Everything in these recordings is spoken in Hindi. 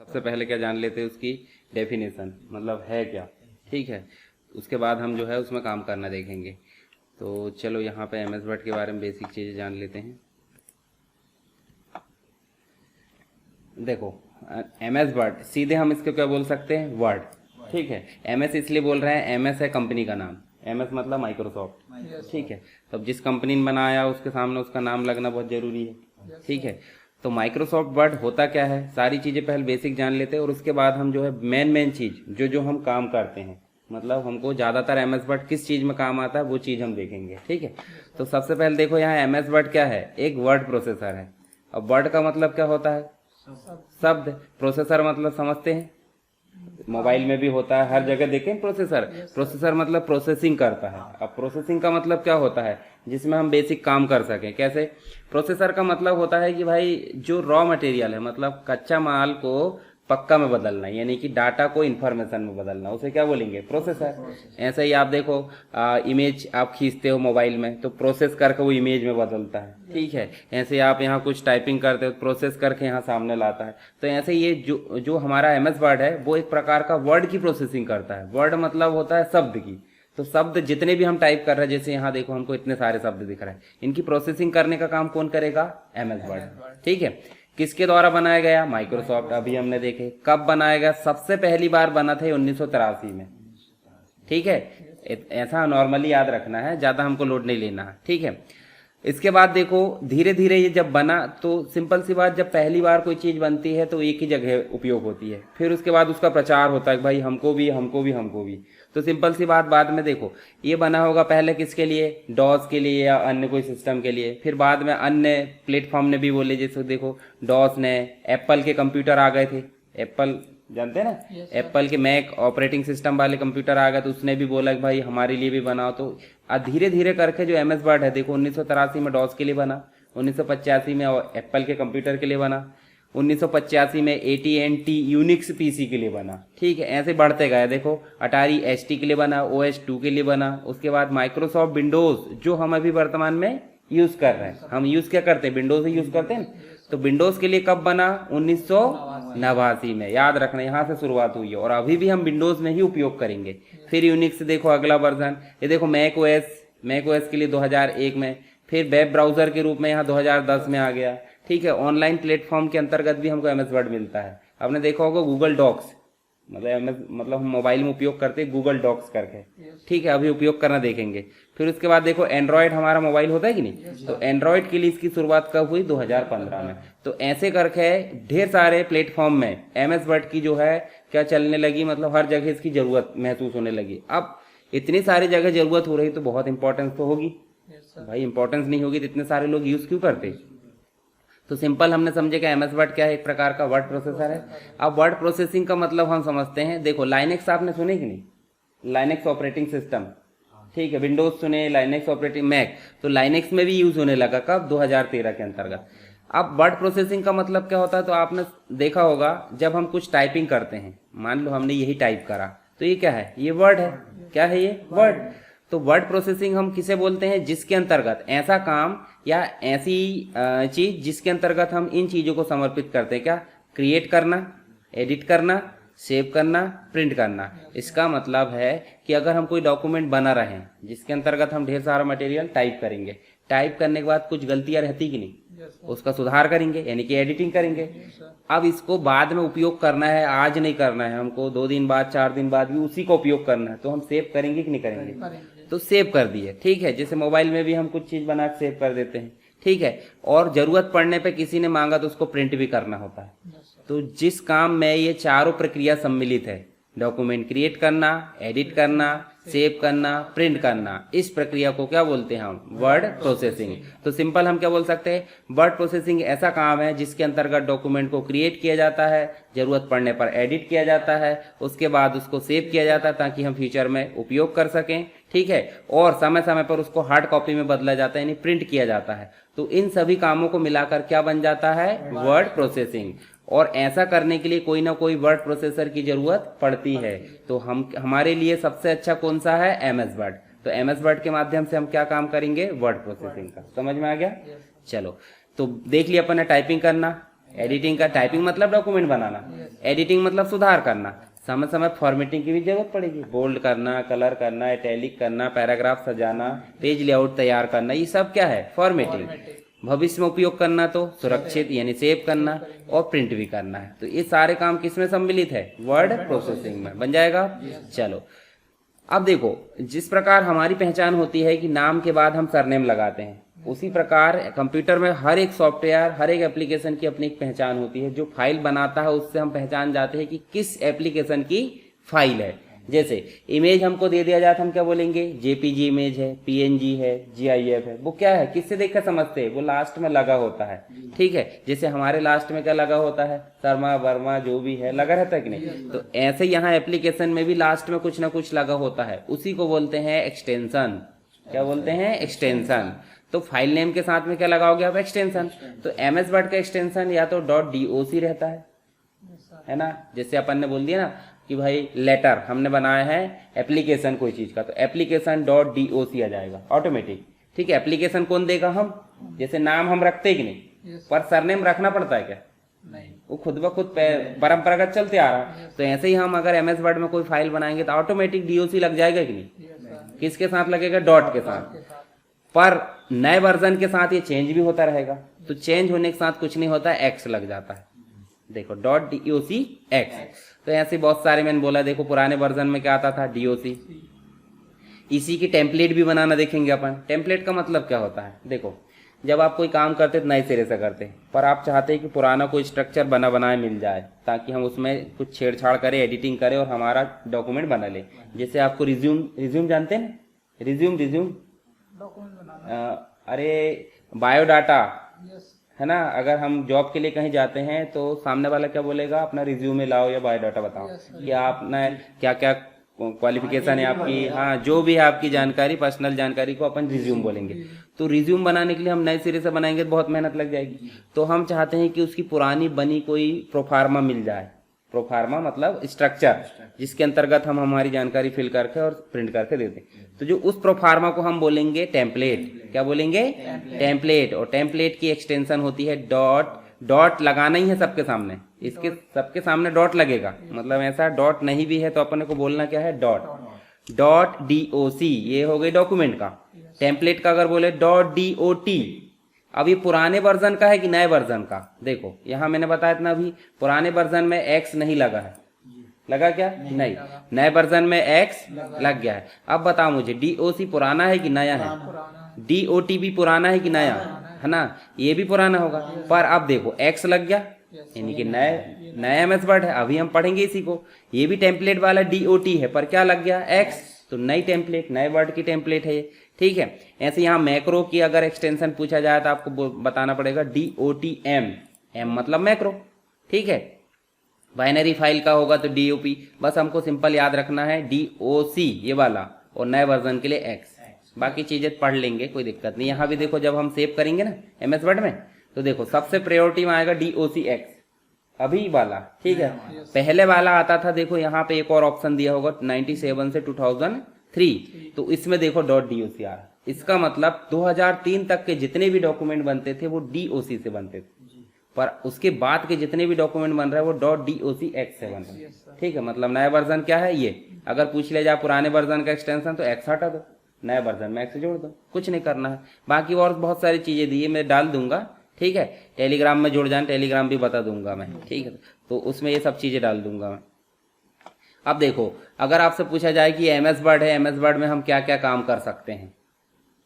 सबसे पहले क्या जान लेते हैं, उसकी डेफिनेशन मतलब है क्या। ठीक है, उसके बाद हम जो है उसमें काम करना देखेंगे। तो चलो यहाँ पे एम एस वर्ड के बारे में बेसिक चीज़ें जान लेते हैं। देखो, एम एस वर्ड सीधे हम इसको क्या बोल सकते हैं, वर्ड। ठीक है, एम एस इसलिए बोल रहे हैं, एम एस है कंपनी का नाम, एम एस मतलब माइक्रोसॉफ्ट। ठीक है, तब जिस कंपनी ने बनाया उसके सामने उसका नाम लगना बहुत ज़रूरी है। ठीक है, तो माइक्रोसॉफ्ट वर्ड होता क्या है, सारी चीज़ें पहले बेसिक जान लेते हैं और उसके बाद हम जो है मेन चीज़ जो हम काम करते हैं, मतलब हमको ज़्यादातर एम एस वर्ड किस चीज़ में काम आता है वो चीज़ हम देखेंगे। ठीक है, तो सबसे पहले देखो यहाँ एम एस वर्ड क्या है, एक वर्ड प्रोसेसर है। अब वर्ड का मतलब क्या होता है, शब्द। प्रोसेसर मतलब समझते हैं, मोबाइल में भी होता है, हर जगह देखें प्रोसेसर। प्रोसेसर मतलब प्रोसेसिंग करता है। अब प्रोसेसिंग का मतलब क्या होता है, जिसमें हम बेसिक काम कर सकें। कैसे, प्रोसेसर का मतलब होता है कि भाई जो रॉ मटेरियल है, मतलब कच्चा माल को पक्का में बदलना, यानी कि डाटा को इन्फॉर्मेशन में बदलना, उसे क्या बोलेंगे, प्रोसेसर। ऐसे ही आप देखो, इमेज आप खींचते हो मोबाइल में तो प्रोसेस करके वो इमेज में बदलता है। ठीक है, ऐसे आप यहाँ कुछ टाइपिंग करते हो, प्रोसेस करके यहाँ सामने लाता है। तो ऐसे ये जो हमारा एम एस वर्ड है वो एक प्रकार का वर्ड की प्रोसेसिंग करता है। वर्ड मतलब होता है शब्द की। तो शब्द जितने भी हम टाइप कर रहे हैं, जैसे यहाँ देखो हमको इतने सारे शब्द दिख रहे हैं, इनकी प्रोसेसिंग करने का काम कौन करेगा, एम एस वर्ड। ठीक है, किसके द्वारा बनाया गया, माइक्रोसॉफ्ट। अभी हमने देखे कब बनाया गया, सबसे पहली बार बना था 1983 में। ठीक है, ऐसा नॉर्मली याद रखना है, ज्यादा हमको लोड नहीं लेना है। ठीक है, इसके बाद देखो धीरे धीरे ये जब बना, तो सिंपल सी बात, जब पहली बार कोई चीज बनती है तो एक ही जगह उपयोग होती है, फिर उसके बाद उसका प्रचार होता है कि भाई हमको भी हमको भी हमको भी। तो सिंपल सी बात, बाद में देखो ये बना होगा पहले किसके लिए, डॉस के लिए या अन्य कोई सिस्टम के लिए, फिर बाद में अन्य प्लेटफॉर्म ने भी बोले, जैसे देखो डॉस ने, एप्पल के कंप्यूटर आ गए थे, एप्पल जानते हैं ना, एप्पल के मैक ऑपरेटिंग सिस्टम वाले कंप्यूटर आ गए, तो उसने भी बोला कि भाई हमारे लिए भी बनाओ। तो धीरे धीरे करके जो एम एस वर्ड है, देखो 1983 में डॉस के लिए बना, 1985 में एप्पल के कंप्यूटर के लिए बना, 1985 में AT&T यूनिक्स पीसी के लिए बना। ठीक है, ऐसे बढ़ते गए। देखो अटारी ST के लिए बना, OS2 के लिए बना। उसके बाद माइक्रोसॉफ्ट विंडोज जो हम अभी वर्तमान में यूज कर रहे हैं, हम यूज क्या करते हैं, विंडोज ही यूज करते हैं। तो विंडोज के लिए कब बना, 1989 में। याद रखना, यहाँ से शुरुआत हुई है और अभी भी हम विंडोज में ही उपयोग करेंगे। फिर यूनिक्स देखो अगला वर्जन, ये देखो मैक OS के लिए 2001 में, फिर वेब ब्राउजर के रूप में यहाँ 2010 में आ गया। ठीक है, ऑनलाइन प्लेटफॉर्म के अंतर्गत भी हमको एमएस वर्ड मिलता है। आपने देखा होगा गूगल डॉक्स, मतलब हम मोबाइल में उपयोग करते हैं गूगल डॉक्स करके। ठीक है, अभी उपयोग करना देखेंगे। फिर उसके बाद देखो एंड्रॉयड हमारा मोबाइल होता है कि नहीं, तो एंड्रॉयड के लिए इसकी शुरुआत कब हुई, 2015 में। तो ऐसे करके ढेर सारे प्लेटफॉर्म में एमएस वर्ड की जो है क्या चलने लगी, मतलब हर जगह इसकी जरूरत महसूस होने लगी। अब इतनी सारी जगह जरूरत हो रही तो बहुत इंपॉर्टेंस तो होगी भाई, इंपॉर्टेंस नहीं होगी तो इतने सारे लोग यूज क्यों करते। तो सिंपल हमने समझे कि एमएस वर्ड क्या है, एक प्रकार का वर्ड प्रोसेसर है। अब वर्ड प्रोसेसिंग का मतलब हम समझते हैं, देखो लाइनेक्स आपने सुने कि नहीं, लाइनेक्स ऑपरेटिंग सिस्टम। ठीक है, विंडोज सुने, लाइनेक्स ऑपरेटिंग मैक, तो लाइनेक्स में भी यूज होने लगा कब, 2013 के अंतर्गत। अब वर्ड प्रोसेसिंग का मतलब क्या होता है, तो आपने देखा होगा जब हम कुछ टाइपिंग करते हैं, मान लो हमने यही टाइप करा, तो ये क्या है, ये वर्ड है। क्या है ये, वर्ड। तो वर्ड प्रोसेसिंग हम किसे बोलते हैं, जिसके अंतर्गत ऐसा काम या ऐसी चीज जिसके अंतर्गत हम इन चीजों को समर्पित करते हैं, क्या, क्रिएट करना, एडिट करना, सेव करना, प्रिंट करना। इसका मतलब है कि अगर हम कोई डॉक्यूमेंट बना रहे हैं जिसके अंतर्गत हम ढेर सारा मटेरियल टाइप करेंगे, टाइप करने के बाद कुछ गलतियां रहती कि नहीं, उसका सुधार करेंगे, यानी कि एडिटिंग करेंगे। अब इसको बाद में उपयोग करना है, आज नहीं करना है हमको, 2 दिन बाद 4 दिन बाद भी उसी का उपयोग करना है, तो हम सेव करेंगे कि नहीं करेंगे, तो सेव कर दिए। ठीक है, जैसे मोबाइल में भी हम कुछ चीज बना के सेव कर देते हैं। ठीक है, और जरूरत पड़ने पे किसी ने मांगा तो उसको प्रिंट भी करना होता है। तो जिस काम में ये चारों प्रक्रिया सम्मिलित है, डॉक्यूमेंट क्रिएट करना, एडिट करना, सेव करना, प्रिंट करना, इस प्रक्रिया को क्या बोलते हैं हम, वर्ड प्रोसेसिंग। तो सिंपल हम क्या बोल सकते हैं, वर्ड प्रोसेसिंग ऐसा काम है जिसके अंतर्गत डॉक्यूमेंट को क्रिएट किया जाता है, जरूरत पड़ने पर एडिट किया जाता है, उसके बाद उसको सेव किया जाता है ताकि हम फ्यूचर में उपयोग कर सकें। ठीक है, और समय समय पर उसको हार्ड कॉपी में बदला जाता है, यानी प्रिंट किया जाता है। तो इन सभी कामों को मिलाकर क्या बन जाता है, वर्ड प्रोसेसिंग। और ऐसा करने के लिए कोई ना कोई वर्ड प्रोसेसर की जरूरत पड़ती है। तो हमारे लिए सबसे अच्छा कौन सा है, एमएस वर्ड। तो एमएस वर्ड के माध्यम से हम क्या काम करेंगे, वर्ड प्रोसेसिंग का। समझ में आ गया। चलो, तो देख लिया अपन ने टाइपिंग करना, एडिटिंग का टाइपिंग मतलब डॉक्यूमेंट बनाना, एडिटिंग मतलब सुधार करना, समय समय फॉर्मेटिंग की भी जरूरत पड़ेगी, बोल्ड करना, कलर करना, इटैलिक करना, पैराग्राफ सजाना, पेज लेआउट तैयार करना, ये सब क्या है फॉर्मेटिंग। भविष्य में उपयोग करना तो सुरक्षित यानी सेव करना और प्रिंट भी करना है। तो ये सारे काम किसमें सम्मिलित है, वर्ड प्रोसेसिंग में। बन जाएगा। चलो अब देखो, जिस प्रकार हमारी पहचान होती है कि नाम के बाद हम सरनेम लगाते हैं, उसी प्रकार कंप्यूटर में हर एक सॉफ्टवेयर, हर एक एप्लीकेशन की अपनी एक पहचान होती है। जो फाइल बनाता है उससे हम पहचान जाते हैं कि किस एप्लीकेशन की फाइल है। जैसे इमेज हमको दे दिया जाता है, हम क्या बोलेंगे, जेपीजी इमेज है, पीएनजी है, जीआईएफ है। वो क्या है, किससे देखकर समझते हैं, वो लास्ट में लगा होता है। ठीक है, जैसे हमारे लास्ट में क्या लगा होता है, शर्मा वर्मा जो भी है लगा रहता है कि नहीं। तो ऐसे यहाँ एप्लीकेशन में भी लास्ट में कुछ ना कुछ लगा होता है, उसी को बोलते हैं एक्सटेंशन। क्या बोलते हैं, एक्सटेंशन। तो फाइल नेम के साथ में क्या लगाओगे आप, एक्सटेंशन। तो एमएस वर्ड का एक्सटेंशन या तो .doc रहता है ना। जैसे अपन ने बोल दिया ना कि भाई लेटर हमने बनाया है एप्लीकेशन कोई चीज का, तो एप्लीकेशन .doc आ जाएगा ऑटोमेटिक। ठीक है, एप्लीकेशन कौन देगा, हम। जैसे नाम हम रखते हैं कि नहीं, पर सरनेम रखना पड़ता है क्या, नहीं, वो खुद ब खुद परंपरागत चलते आ रहा है। तो ऐसे ही हम अगर एमएस वर्ड में कोई फाइल बनाएंगे तो ऑटोमेटिक डीओसी लग जाएगा कि नहीं। किसके साथ लगेगा, डॉट के साथ। पर नए वर्जन के साथ ये चेंज भी होता रहेगा, तो चेंज होने के साथ कुछ नहीं होता, एक्स लग जाता है। देखो .doc एक्स। तो ऐसे बहुत सारे मैंने बोला, देखो पुराने वर्जन में क्या आता था, doc। इसी की टेम्पलेट भी बनाना देखेंगे अपन। टेम्पलेट का मतलब क्या होता है, देखो जब आप कोई काम करते तो नए सिरे से करते, पर आप चाहते हैं कि पुराना कोई स्ट्रक्चर बना बनाए मिल जाए, ताकि हम उसमें कुछ छेड़छाड़ करें, एडिटिंग करें और हमारा डॉक्यूमेंट बना ले। जैसे आपको रिज्यूम जानते हैं, रिज्यूम अरे बायोडाटा है ना। अगर हम जॉब के लिए कहीं जाते हैं तो सामने वाला क्या बोलेगा, अपना रिज्यूमे लाओ या बायोडाटा बताओ कि आपने क्या क्या क्वालिफिकेशन है आपकी, हाँ जो भी है आपकी जानकारी, पर्सनल जानकारी को अपन रिज्यूम बोलेंगे। तो रिज्यूम बनाने के लिए हम नए सिरे से बनाएंगे तो बहुत मेहनत लग जाएगी। तो हम चाहते हैं कि उसकी पुरानी बनी कोई प्रोफार्मा मिल जाए। प्रोफार्मा मतलब स्ट्रक्चर, जिसके अंतर्गत हम हमारी जानकारी फिल करके और प्रिंट करके देते हैं। तो जो उस प्रोफार्मा को हम बोलेंगे टेम्पलेट। क्या बोलेंगे, टेम्पलेट। और टेम्पलेट की एक्सटेंशन होती है डॉट लगाना ही है सबके सामने, इसके सबके सामने डॉट लगेगा। मतलब ऐसा डॉट नहीं भी है तो अपन को बोलना क्या है, .doc। ये हो गई डॉक्यूमेंट का। टेम्पलेट का अगर बोले .dot। अब ये पुराने वर्जन का है कि नए वर्जन का, देखो यहाँ मैंने बताया था अभी पुराने वर्जन में एक्स नहीं लगा है, लगा क्या, नहीं। नए वर्जन में एक्स लग गया है। अब बताओ मुझे, DOC पुराना है कि नया है, DOT भी पुराना है कि नया है ना, ये भी पुराना होगा। पर अब देखो एक्स लग गया, यानी कि नया एमएस वर्ड है, अभी हम पढ़ेंगे इसी को। ये भी टेम्पलेट वाला DOT है, पर क्या लग गया, एक्स। तो नई टेम्पलेट, नए वर्ड की टेम्पलेट है ये। ठीक है, ऐसे यहाँ मैक्रो की अगर एक्सटेंशन पूछा जाए तो आपको बताना पड़ेगा DOTM। एम मतलब मैक्रो। ठीक है, बाइनरी फाइल का होगा तो DOP। बस हमको सिंपल याद रखना है DOC ये वाला, और नए वर्जन के लिए एक्स। बाकी चीजें पढ़ लेंगे, कोई दिक्कत नहीं। यहाँ भी देखो जब हम सेव करेंगे ना एमएस वर्ड में, तो देखो सबसे प्रायोरिटी में आएगा DOC एक्स, अभी वाला। ठीक है, पहले वाला आता था, देखो यहाँ पे एक और ऑप्शन दिया होगा 97 से 2003, तो इसमें देखो .doc आ रहा। इसका मतलब 2003 तक के जितने भी डॉक्यूमेंट बनते थे वो DOC से बनते थे, पर उसके बाद के जितने भी डॉक्यूमेंट बन रहे हैं वो .doc एक्स से बन रहे हैं। ठीक है, मतलब नया वर्जन क्या है ये। अगर पूछ ले जाए पुराने वर्जन का एक्सटेंशन तो एक्स हटा दो, नए वर्जन में एक्स जोड़ दो, कुछ नहीं करना है। बाकी और बहुत सारी चीजें दी है, मैं डाल दूंगा। ठीक है, टेलीग्राम में जुड़ जाए, टेलीग्राम भी बता दूंगा मैं। ठीक है, तो उसमें ये सब चीजें डाल दूंगा मैं। अब देखो, अगर आपसे पूछा जाए कि एमएस वर्ड है, एमएस वर्ड में हम क्या क्या काम कर सकते हैं,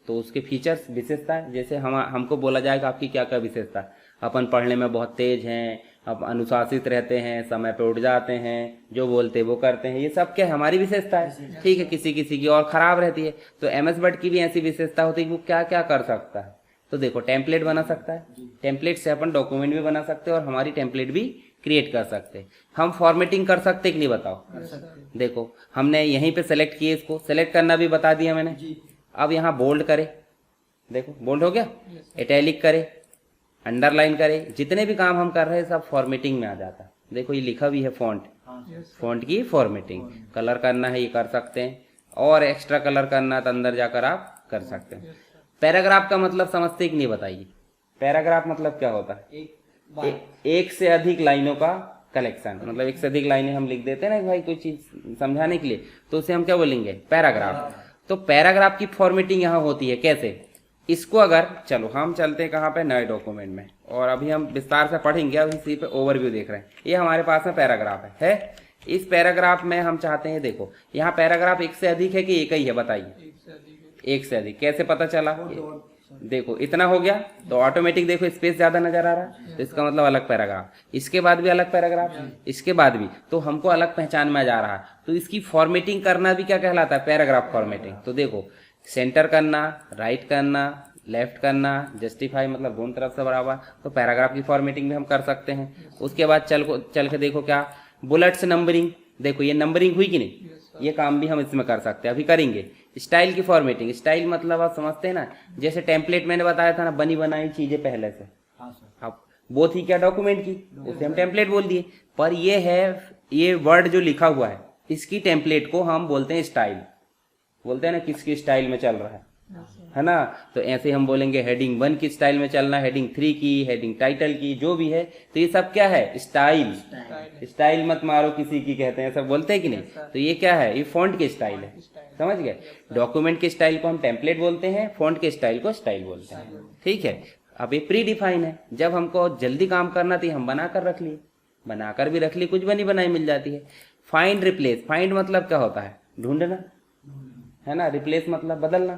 तो उसके फीचर्स, विशेषता है। जैसे हमको बोला जाएगा आपकी क्या क्या विशेषता है, अपन पढ़ने में बहुत तेज हैं, अब अनुशासित रहते हैं, समय पे उठ जाते हैं, जो बोलते वो करते हैं, ये सब क्या हमारी विशेषता है। ठीक है, किसी किसी की और खराब रहती है। तो एमएस वर्ड की भी ऐसी विशेषता होती है कि वो क्या क्या कर सकता है। तो देखो टेम्पलेट बना सकता है, टेम्पलेट से अपन डॉक्यूमेंट भी बना सकते हैं और हमारी टेम्पलेट भी क्रिएट कर सकते हैं। हम फॉर्मेटिंग कर सकते कि नहीं, बताओ। देखो हमने यहीं पे सेलेक्ट किए, इसको सेलेक्ट करना भी बता दिया मैंने। अब यहाँ बोल्ड करे, देखो बोल्ड हो गया, इटैलिक करे, अंडरलाइन करे, जितने भी काम हम कर रहे हैं सब फॉर्मेटिंग में आ जाता है। देखो ये लिखा भी है फॉन्ट, फॉन्ट की फॉर्मेटिंग। कलर करना है ये कर सकते हैं, और एक्स्ट्रा कलर करना है तो अंदर जाकर आप कर सकते हैं। पैराग्राफ का मतलब समझते कि नहीं, बताइए। पैराग्राफ मतलब क्या होता है, एक से अधिक लाइनों का कलेक्शन, मतलब एक से अधिक लाइनें हम लिख देते हैं ना भाई कोई चीज समझाने के लिए, तो उसे हम क्या बोलेंगे, पैराग्राफ। तो पैराग्राफ की फॉर्मेटिंग यहाँ होती है कैसे, इसको अगर चलो हम चलते हैं कहाँ पे, नए डॉक्यूमेंट में, और अभी हम विस्तार से पढ़ेंगे, अब इसी पे ओवरव्यू देख रहे हैं। ये हमारे पास में पैराग्राफ है। इस पैराग्राफ में हम चाहते हैं, देखो यहाँ पैराग्राफ एक से अधिक है कि एक ही है, बताइए। एक से अधिक कैसे पता चला, देखो इतना हो गया तो ऑटोमेटिक देखो स्पेस ज्यादा नजर आ रहा है, तो इसका मतलब अलग पैराग्राफ, इसके बाद भी अलग पैराग्राफ, इसके बाद भी, तो हमको अलग पहचान में जा रहा है। तो इसकी फॉर्मेटिंग करना भी क्या कहलाता है, पैराग्राफ फॉर्मेटिंग। तो देखो सेंटर करना, राइट करना, लेफ्ट करना, जस्टिफाई मतलब दोनों तरफ से बराबर, तो पैराग्राफ की फॉर्मेटिंग भी हम कर सकते हैं। उसके बाद चल के देखो क्या, बुलेट्स नंबरिंग, देखो ये नंबरिंग हुई कि नहीं, ये काम भी हम इसमें कर सकते हैं, अभी करेंगे। स्टाइल की फॉर्मेटिंग, स्टाइल मतलब आप समझते हैं ना, जैसे टेम्पलेट मैंने बताया था ना, बनी बनाई चीजें पहले से, अब वो थी क्या, डॉक्यूमेंट की, उसे हम टेम्पलेट बोल दिए। पर ये है, ये वर्ड जो लिखा हुआ है, इसकी टेम्पलेट को हम बोलते हैं स्टाइल, बोलते हैं ना किसकी स्टाइल में चल रहा है ना। तो ऐसे हम बोलेंगे हेडिंग 1 की स्टाइल में चलना, हेडिंग 3 की, हेडिंग टाइटल की, जो भी है, तो ये सब क्या है, स्टाइल। स्टाइल मत मारो किसी की कहते हैं, सब बोलते हैं कि नहीं, तो ये क्या है, ये फॉन्ट की स्टाइल है, समझ गए। डॉक्यूमेंट के स्टाइल को हम टेम्पलेट बोलते हैं, फॉन्ट के स्टाइल को स्टाइल बोलते हैं, ठीक है। अब ये प्री डिफाइन है, जब हमको जल्दी काम करना थी हम बनाकर रख लिए, बनाकर भी रख ली, कुछ बनी बनाई मिल जाती है। फाइंड रिप्लेस, फाइंड मतलब क्या होता है, ढूंढना है ना, रिप्लेस मतलब बदलना।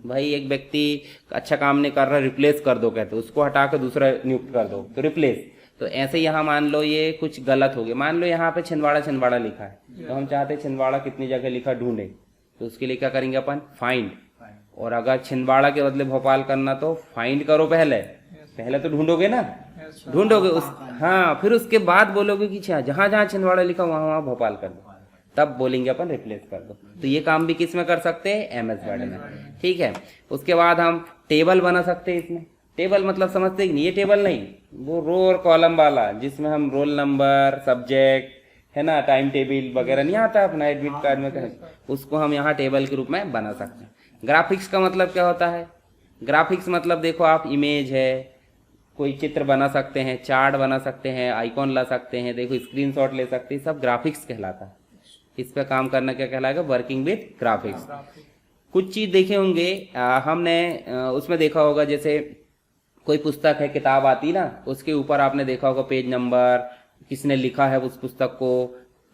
भाई एक व्यक्ति अच्छा काम नहीं कर रहा, रिप्लेस कर दो कहते, उसको हटा कर दूसरा नियुक्त कर दो, तो रिप्लेस। तो ऐसे यहाँ मान लो ये कुछ गलत हो गया, मान लो यहाँ पे छिंदवाड़ा छिंदवाड़ा लिखा है, तो हम चाहते हैं छिंदवाड़ा कितनी जगह लिखा ढूंढे, तो उसके लिए क्या करेंगे अपन, फाइंड। और अगर छिंदवाड़ा के बदले भोपाल करना तो फाइंड करो, पहले तो ढूंढोगे ना, ढूंढोगे उस, हाँ, फिर उसके बाद बोलोगे कि जहां जहां छिंदवाड़ा लिखा वहां वहां भोपाल कर दो, तब बोलेंगे अपन रिप्लेस कर दो। तो ये काम भी किस में कर सकते हैं, एमएस वर्ड में, ठीक है। उसके बाद हम टेबल बना सकते हैं इसमें। टेबल मतलब समझते हैं कि नहीं, ये टेबल नहीं, वो रो और कॉलम वाला, जिसमें हम रोल नंबर, सब्जेक्ट है ना, टाइम टेबल वगैरह नहीं आता अपना एडमिट कार्ड में कहीं, उसको हम यहाँ टेबल के रूप में बना सकते हैं। ग्राफिक्स का मतलब क्या होता है, ग्राफिक्स मतलब देखो आप इमेज है, कोई चित्र बना सकते हैं, चार्ट बना सकते हैं, आइकॉन ला सकते हैं, देखो स्क्रीनशॉट ले सकते हैं, सब ग्राफिक्स कहलाता है। इस पे काम करना क्या कहलाएगा, वर्किंग विद ग्राफिक्स। कुछ चीज देखे होंगे हमने उसमें देखा होगा, जैसे कोई पुस्तक है, किताब आती ना, उसके ऊपर आपने देखा होगा पेज नंबर, किसने लिखा है उस पुस्तक को,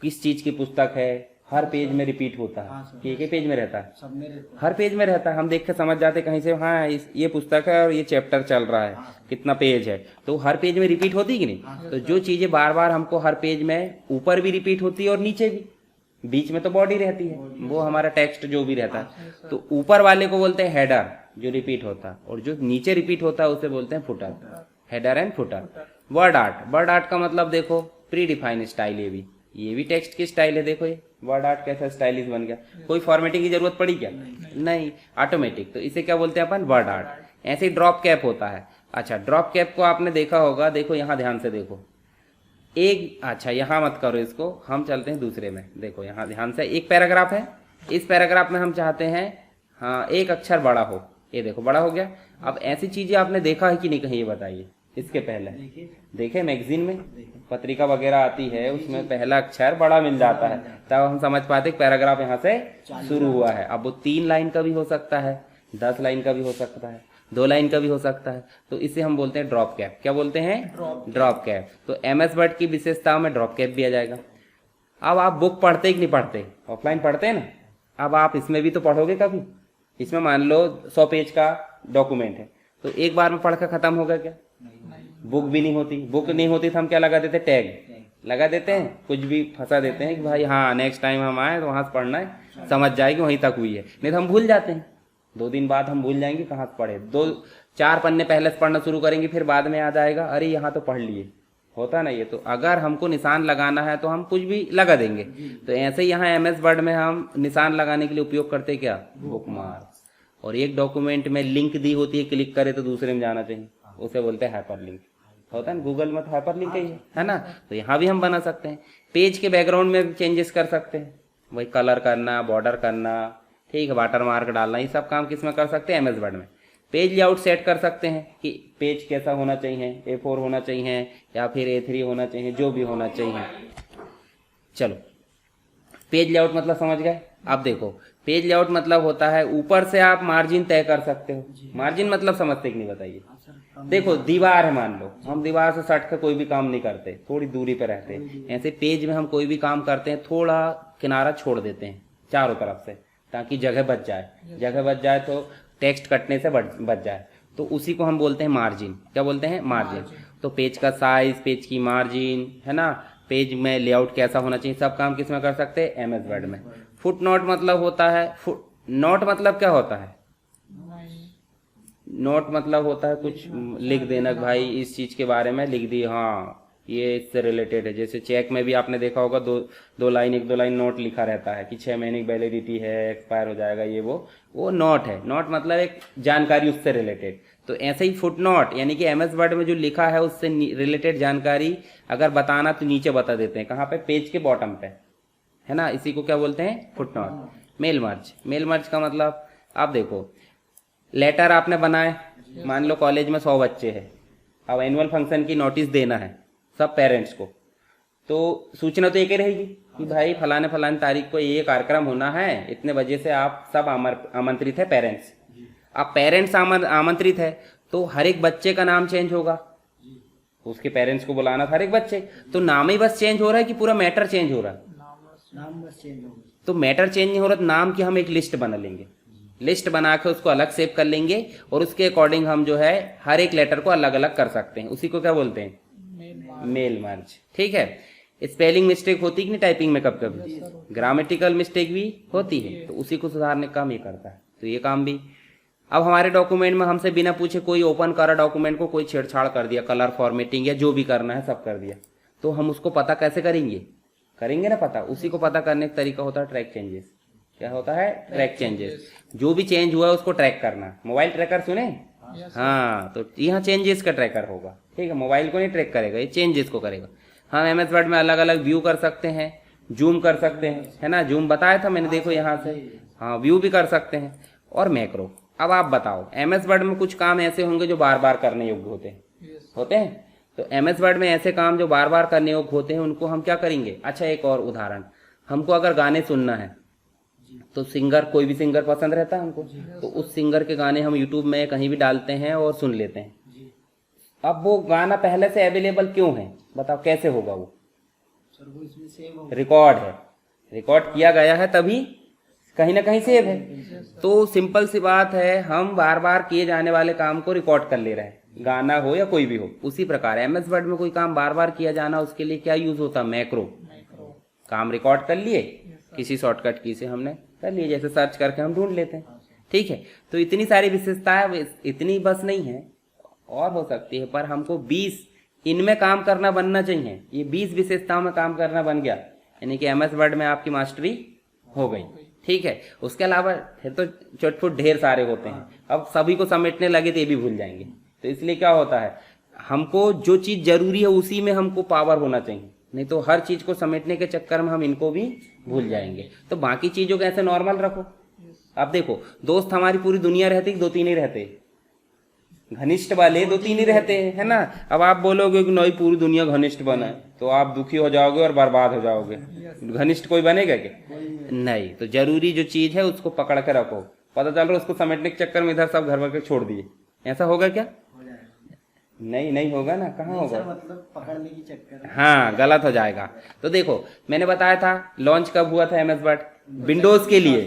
किस चीज की पुस्तक है, हर पेज में रिपीट होता है, एक ही पेज में रहता है, सब में हर पेज में रहता है। हम देख के समझ जाते कहीं से, हाँ ये पुस्तक है और ये चैप्टर चल रहा है, कितना पेज है, तो हर पेज में रिपीट होती है कि नहीं। तो जो चीजें बार बार हमको हर पेज में ऊपर भी रिपीट होती है और नीचे भी, बीच में तो बॉडी रहती है, वो हमारा टेक्स्ट जो भी रहता है, तो ऊपर वाले को बोलते हैं हेडर जो रिपीट होता है, और जो नीचे रिपीट होता है उसे बोलते हैं footer, header and footer. Word art, word art का मतलब देखो प्री डिफाइंड स्टाइल, ये भी टेक्स्ट की स्टाइल है। देखो ये वर्ड आर्ट कैसा स्टाइलिश बन गया, कोई फॉर्मेटिंग की जरूरत पड़ी क्या, नहीं, ऑटोमेटिक। तो इसे क्या बोलते हैं अपन, वर्ड आर्ट। ऐसे ही ड्रॉप कैप होता है। अच्छा, ड्रॉप कैप को आपने देखा होगा, देखो यहाँ ध्यान से देखो, एक, अच्छा यहाँ मत करो इसको, हम चलते हैं दूसरे में, देखो यहाँ ध्यान से, एक पैराग्राफ है, इस पैराग्राफ में हम चाहते हैं हाँ एक अक्षर बड़ा हो, ये देखो बड़ा हो गया। अब ऐसी चीजें आपने देखा है कि नहीं कहीं, ये बताइए। इसके पहले देखे मैगजीन में, पत्रिका वगैरह आती है, उसमें पहला अक्षर बड़ा मिल जाता है, तब हम समझ पाते पैराग्राफ यहाँ से शुरू हुआ है। अब वो 3 लाइन का भी हो सकता है, 10 लाइन का भी हो सकता है, 2 लाइन का भी हो सकता है, तो इसे हम बोलते हैं ड्रॉप कैप। क्या बोलते हैं, ड्रॉप कैप। तो एमएस वर्ड की विशेषताओं में ड्रॉप कैप भी आ जाएगा। अब आप बुक पढ़ते कि नहीं पढ़ते, ऑफलाइन पढ़ते हैं ना, अब आप इसमें भी तो पढ़ोगे कभी। इसमें मान लो 100 पेज का डॉक्यूमेंट है, तो एक बार में पढ़कर खत्म होगा क्या, बुक भी नहीं होती। बुक नहीं होती तो हम क्या लगा देते, टैग लगा देते हैं, कुछ भी फंसा देते हैं कि भाई हाँ नेक्स्ट टाइम हम आए तो वहां से पढ़ना है, समझ जाएगी वहीं तक हुई है, नहीं तो हम भूल जाते हैं। 2 दिन बाद हम भूल जाएंगे कहाँ से पढ़े, 2-4 पन्ने पहले से पढ़ना शुरू करेंगे, फिर बाद में याद आएगा अरे यहाँ तो पढ़ लिए, होता ना ये। तो अगर हमको निशान लगाना है तो हम कुछ भी लगा देंगे। तो ऐसे ही यहाँ एमएस वर्ड में हम निशान लगाने के लिए उपयोग करते क्या, बुकमार्क। और एक डॉक्यूमेंट में लिंक दी होती है, क्लिक करे तो दूसरे में जाना चाहिए, उसे बोलते हैं हाइपर लिंक, होता है ना, गूगल में तो हाइपर लिंक है ना। तो यहाँ भी हम बना सकते हैं। पेज के बैकग्राउंड में भी चेंजेस कर सकते हैं, वही कलर करना, बॉर्डर करना, ठीक है, वाटर मार्क डालना, ये सब काम किस में कर सकते हैं, एमएस वर्ड में। पेज लेआउट सेट कर सकते हैं कि पेज कैसा होना चाहिए, A4 होना चाहिए या फिर A3 होना चाहिए, जो भी होना चाहिए। चलो, पेज लेआउट मतलब समझ गए। अब देखो, पेज लेआउट मतलब होता है ऊपर से आप मार्जिन तय कर सकते हो। मार्जिन मतलब समझते कि नहीं बताइए। देखो, दीवार है, मान लो हम दीवार से सट कर कोई भी काम नहीं करते, थोड़ी दूरी पे रहते हैं। ऐसे पेज में हम कोई भी काम करते हैं, थोड़ा किनारा छोड़ देते हैं चारों तरफ से, ताकि जगह बच जाए। जगह बच जाए तो टेक्स्ट कटने से बच जाए, तो उसी को हम बोलते हैं मार्जिन। क्या बोलते हैं? मार्जिन। तो पेज का साइज, पेज की मार्जिन, है ना, पेज में लेआउट कैसा होना चाहिए, सब काम किस में कर सकते हैं? MS वर्ड में। फुट नोट मतलब होता है, फुट नोट मतलब क्या होता है? नोट मतलब होता है कुछ लिख देना, भाई इस चीज के बारे में लिख दी, हाँ ये इससे रिलेटेड है। जैसे चेक में भी आपने देखा होगा, दो लाइन, एक दो लाइन नोट लिखा रहता है कि 6 महीने की वैलिडिटी है, एक्सपायर हो जाएगा, ये वो नोट है। नोट मतलब एक जानकारी उससे रिलेटेड। तो ऐसे ही फुट नोट यानी कि MS वर्ड में जो लिखा है उससे रिलेटेड जानकारी अगर बताना तो नीचे बता देते हैं, कहाँ पे? पेज के बॉटम पे, है ना। इसी को क्या बोलते हैं? Footnote. Mail merge. Mail merge का मतलब, आप देखो, लेटर आपने बनाए, मान लो कॉलेज में 100 बच्चे हैं, अब एनुअल फंक्शन की नोटिस देना है सब पेरेंट्स को, तो सूचना तो एक ही रहेगी कि भाई फलाने फलाने तारीख को ये कार्यक्रम होना है, इतने बजे से आप सब आमंत्रित है पेरेंट्स। अब पेरेंट्स आमंत्रित है तो हर एक बच्चे का नाम चेंज होगा, उसके पेरेंट्स को बुलाना था हर एक बच्चे, तो नाम ही बस चेंज हो रहा है कि पूरा मैटर चेंज हो रहा है? नाम बस चेंज होगा। तो मैटर चेंज नहीं हो रहा, तो नाम की हम एक लिस्ट बना लेंगे, लिस्ट बना के उसको अलग सेव कर लेंगे, और उसके अकॉर्डिंग हम जो है हर एक लेटर को अलग अलग कर सकते हैं। उसी को क्या बोलते हैं? Mail merge. ठीक है। स्पेलिंग मिस्टेक होती कि नहीं टाइपिंग में? कब कभी ग्रामेटिकल मिस्टेक भी होती है, तो उसी को सुधारने का काम ये करता है। तो ये काम भी, अब हमारे डॉक्यूमेंट में हमसे बिना पूछे कोई ओपन करा डॉक्यूमेंट को, कोई छेड़छाड़ कर दिया, कलर फॉर्मेटिंग या जो भी करना है सब कर दिया, तो हम उसको पता कैसे करेंगे ना पता। उसी को पता करने का तरीका होता है ट्रैक चेंजेस। क्या होता है? Track changes. जो भी चेंज हुआ है उसको ट्रैक करना। मोबाइल ट्रैकर सुने? हाँ, तो यहाँ चेंजेस का ट्रैकर होगा। ठीक है, मोबाइल को नहीं ट्रैक करेगा, ये चेंजेस को करेगा। हम MS वर्ड में अलग अलग व्यू कर सकते हैं, जूम कर सकते हैं, है ना, जूम बताया था मैंने, देखो यहाँ से, हाँ व्यू भी कर सकते हैं, और मैक्रो। अब आप बताओ, MS वर्ड में कुछ काम ऐसे होंगे जो बार बार करने योग्य होते हैं। तो MS वर्ड में ऐसे काम जो बार बार करने योग्य होते हैं उनको हम क्या करेंगे? अच्छा, एक और उदाहरण, हमको अगर गाने सुनना है तो सिंगर, कोई भी सिंगर पसंद रहता है हमको, तो उस सिंगर के गाने हम यूट्यूब में कहीं भी डालते हैं और सुन लेते हैं। अब वो गाना पहले से अवेलेबल क्यों है? बताओ कैसे होगा? वो रिकॉर्ड है, रिकॉर्ड किया गया है तभी कहीं ना कहीं सेव है। तो सिंपल सी बात है, हम बार बार किए जाने वाले काम को रिकॉर्ड कर ले रहे हैं, गाना हो या कोई भी हो। उसी प्रकार MS वर्ड में कोई काम बार बार किया जाना, उसके लिए क्या यूज होता है? मैक्रो। काम रिकॉर्ड कर लिए, किसी शॉर्टकट की से हमने कर लिए, जैसे सर्च करके हम ढूंढ लेते हैं। ठीक है, तो इतनी सारी विशेषताएं, इतनी बस नहीं है, और हो सकती है, पर हमको 20 इनमें काम करना बनना चाहिए। ये 20 विशेषताओं में काम करना बन गया, यानी कि MS वर्ड में आपकी मास्टरी हो गई। ठीक है, उसके अलावा फिर तो चटफुट ढेर सारे होते हैं, अब सभी को समेटने लगे तो ये भी भूल जाएंगे। तो इसलिए क्या होता है, हमको जो चीज जरूरी है उसी में हमको पावर होना चाहिए, नहीं तो हर चीज को समेटने के चक्कर में हम इनको भी भूल जाएंगे। तो बाकी चीजों को ऐसे नॉर्मल रखो। अब देखो, दोस्त हमारी पूरी दुनिया रहती, 2-3 ही रहते, घनिष्ठ वाले 2-3 ही रहते हैं, है ना। अब आप बोलोगे कि नहीं पूरी दुनिया घनिष्ठ बना है, तो आप दुखी हो जाओगे और बर्बाद हो जाओगे। घनिष्ठ कोई बनेगा क्या? नहीं। तो जरूरी जो चीज है उसको पकड़ के रखो। पता चल रहा है उसको समेटने के चक्कर में इधर सब घर भर के छोड़ दिए, ऐसा होगा क्या? नहीं होगा ना, कहाँ होगा? मतलब पकड़ने की चक्कर, हाँ, गलत हो जाएगा। तो देखो, मैंने बताया था लॉन्च कब हुआ था MS वर्ड? विंडोज के लिए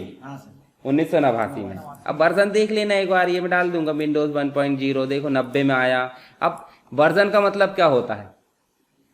1989 में। अब वर्जन देख लेना एक बार, ये मैं डाल दूंगा विंडोज 1.0, देखो 90 में आया। अब वर्जन का मतलब क्या होता है?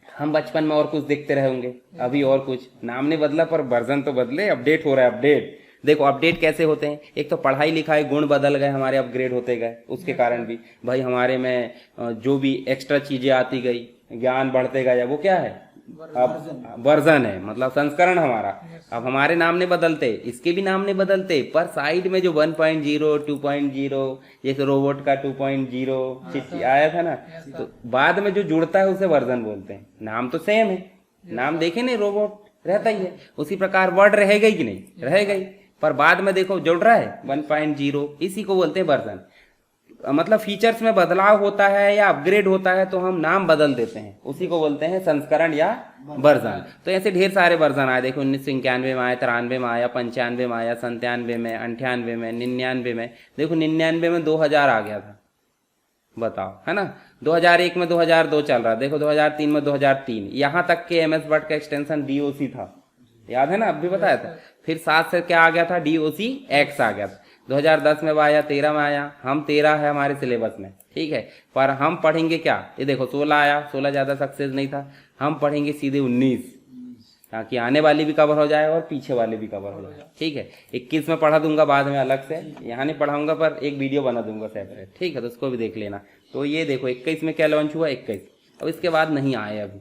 हम बचपन में और कुछ देखते रहे होंगे, अभी और कुछ, नाम नहीं बदला पर वर्जन तो बदले, अपडेट हो रहा है। अपडेट देखो, अपडेट कैसे होते हैं? एक तो पढ़ाई लिखाई गुण बदल गए हमारे, अपग्रेड होते गए, उसके कारण भी भाई हमारे में जो भी एक्स्ट्रा चीजें आती गई, ज्ञान बढ़ते गया, वो क्या है? अब वर्जन है, मतलब संस्करण हमारा। अब हमारे नाम नहीं बदलते, इसके भी नाम नहीं बदलते, पर साइड में जो 1.0, 2.0, जैसे रोबोट का 2.0 आया था ना, तो बाद में जो जुड़ता है उसे वर्जन बोलते हैं। नाम तो सेम है, नाम देखे नहीं, रोबोट रहता ही है। उसी प्रकार वर्ड रहेगा ही कि नहीं? रहेगा ही, पर बाद में देखो जुड़ रहा है 1.0, इसी को बोलते हैं वर्जन। मतलब फीचर्स में बदलाव होता है या अपग्रेड होता है तो हम नाम बदल देते हैं, उसी को बोलते हैं संस्करण या वर्जन। तो ऐसे ढेर सारे वर्जन आए, देखो 1991 में आया, 93 में आया, 95 में आया, 97 में, 98 में, 99 में। देखो 99 में 2000 आ गया था, बताओ, है ना। 2001 में 2002 चल रहा, देखो 2003 में 2003, यहाँ तक के MS वर्ड का एक्सटेंशन DOC था, याद है ना, अब भी बताया था। फिर 7 से क्या आ गया था, DOCX आ गया था। 2010 में आया, 13 में आया, हम 13 है हमारे सिलेबस में, ठीक है। पर हम पढ़ेंगे क्या, ये देखो 16 आया, 16 ज़्यादा सक्सेस नहीं था, हम पढ़ेंगे सीधे 19, ताकि आने वाली भी कवर हो जाए और पीछे वाले भी कवर हो जाए, ठीक है। 21 में पढ़ा दूंगा बाद में अलग से, यहाँ नहीं पढ़ाऊंगा, पर एक वीडियो बना दूंगा सेपरेट, ठीक है, तो उसको भी देख लेना। तो ये देखो 21 में क्या लॉन्च हुआ, 21, अब इसके बाद नहीं आए अभी,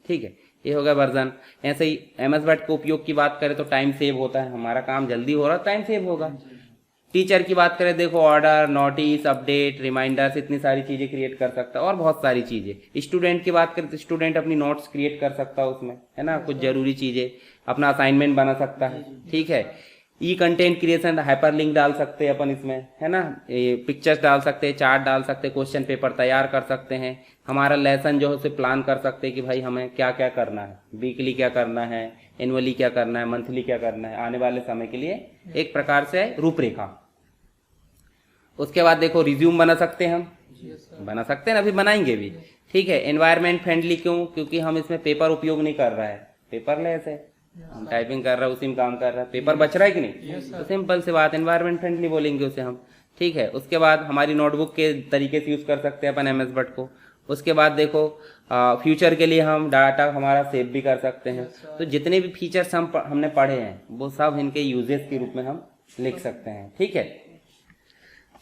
ठीक है। ये हो गया वर्जन। ऐसे ही MS वर्ड के उपयोग की बात करें तो टाइम सेव होता है, हमारा काम जल्दी हो रहा है, टाइम सेव होगा। टीचर की बात करें, देखो ऑर्डर, नोटिस, अपडेट, रिमाइंडर्स, इतनी सारी चीज़ें क्रिएट कर सकता है और बहुत सारी चीज़ें। स्टूडेंट की बात करें तो स्टूडेंट अपनी नोट्स क्रिएट कर सकता है उसमें, है ना, कुछ जरूरी चीज़ें, अपना असाइनमेंट बना सकता है, ठीक है। ई कंटेंट क्रिएशन, हाइपरलिंक डाल सकते हैं अपन इसमें, है ना, ये पिक्चर्स डाल सकते हैं, चार्ट डाल सकते हैं, क्वेश्चन पेपर तैयार कर सकते हैं, हमारा लेसन जो है उसे प्लान कर सकते हैं कि भाई हमें क्या क्या करना है, वीकली क्या करना है, एनुअली क्या करना है, मंथली क्या करना है, आने वाले समय के लिए एक प्रकार से रूपरेखा। उसके बाद देखो रिज्यूम बना सकते हैं हम, बना सकते हैं ना, अभी बनाएंगे भी, ठीक है। एनवायरमेंट फ्रेंडली क्यों, क्योंकि हम इसमें पेपर उपयोग नहीं कर रहा है, पेपरलेस है, हम टाइपिंग कर रहे हैं, उसी में काम कर रहा है, पेपर बच रहा है कि नहीं, तो सिंपल सी बात, एनवायरमेंट फ्रेंडली बोलेंगे उसे हम, ठीक है। उसके बाद हमारी नोटबुक के तरीके से यूज़ कर सकते हैं अपन MS वर्ड को। उसके बाद देखो फ्यूचर के लिए हम डाटा हमारा सेव भी कर सकते हैं। तो जितने भी फीचर्स हमने पढ़े हैं वो सब इनके यूजेस के रूप में हम लिख सकते हैं, ठीक है।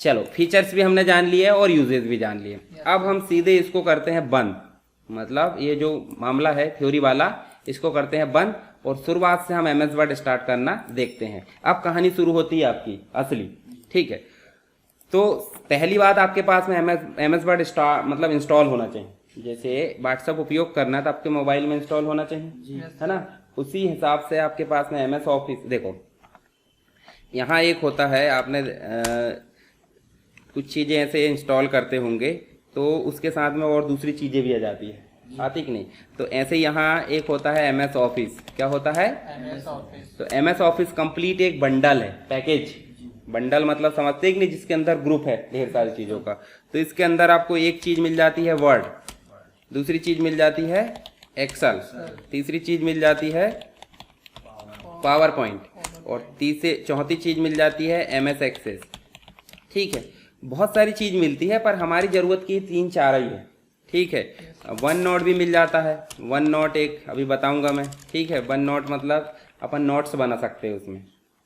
चलो फीचर्स भी हमने जान लिए और यूजेस भी जान लिए, अब हम सीधे इसको करते हैं बंद, मतलब ये जो मामला है थ्योरी वाला, इसको करते हैं बंद और शुरुआत से हम MS वर्ड स्टार्ट करना देखते हैं। अब कहानी शुरू होती है आपकी असली, ठीक है। तो पहली बात, आपके पास में MS वर्ड मतलब इंस्टॉल होना चाहिए। जैसे व्हाट्सएप उपयोग करना है तो आपके मोबाइल में इंस्टॉल होना चाहिए, है ना। उसी हिसाब से आपके पास में MS ऑफिस, देखो यहाँ एक होता है, आपने कुछ चीज़ें ऐसे इंस्टॉल करते होंगे तो उसके साथ में और दूसरी चीज़ें भी आ जाती है, आती कि नहीं। तो ऐसे यहाँ एक होता है MS ऑफिस, क्या होता है MS ऑफिस। तो MS ऑफिस कंप्लीट एक बंडल है, पैकेज। बंडल मतलब समझते हैं कि नहीं, जिसके अंदर ग्रुप है ढेर सारी चीज़ों का। तो इसके अंदर आपको एक चीज़ मिल जाती है वर्ड, दूसरी चीज़ मिल जाती है एक्सेल, तीसरी चीज़ मिल जाती है पावर पॉइंट, और चौथी चीज़ मिल जाती है MS एक्सेस, ठीक है। बहुत सारी चीज़ मिलती है पर हमारी ज़रूरत की 3-4 ही है, ठीक है। वन नोट भी मिल जाता है, वन नोट एक अभी बताऊंगा मैं, ठीक है। वन नोट मतलब अपन नोट्स बना सकते हैं उसमें,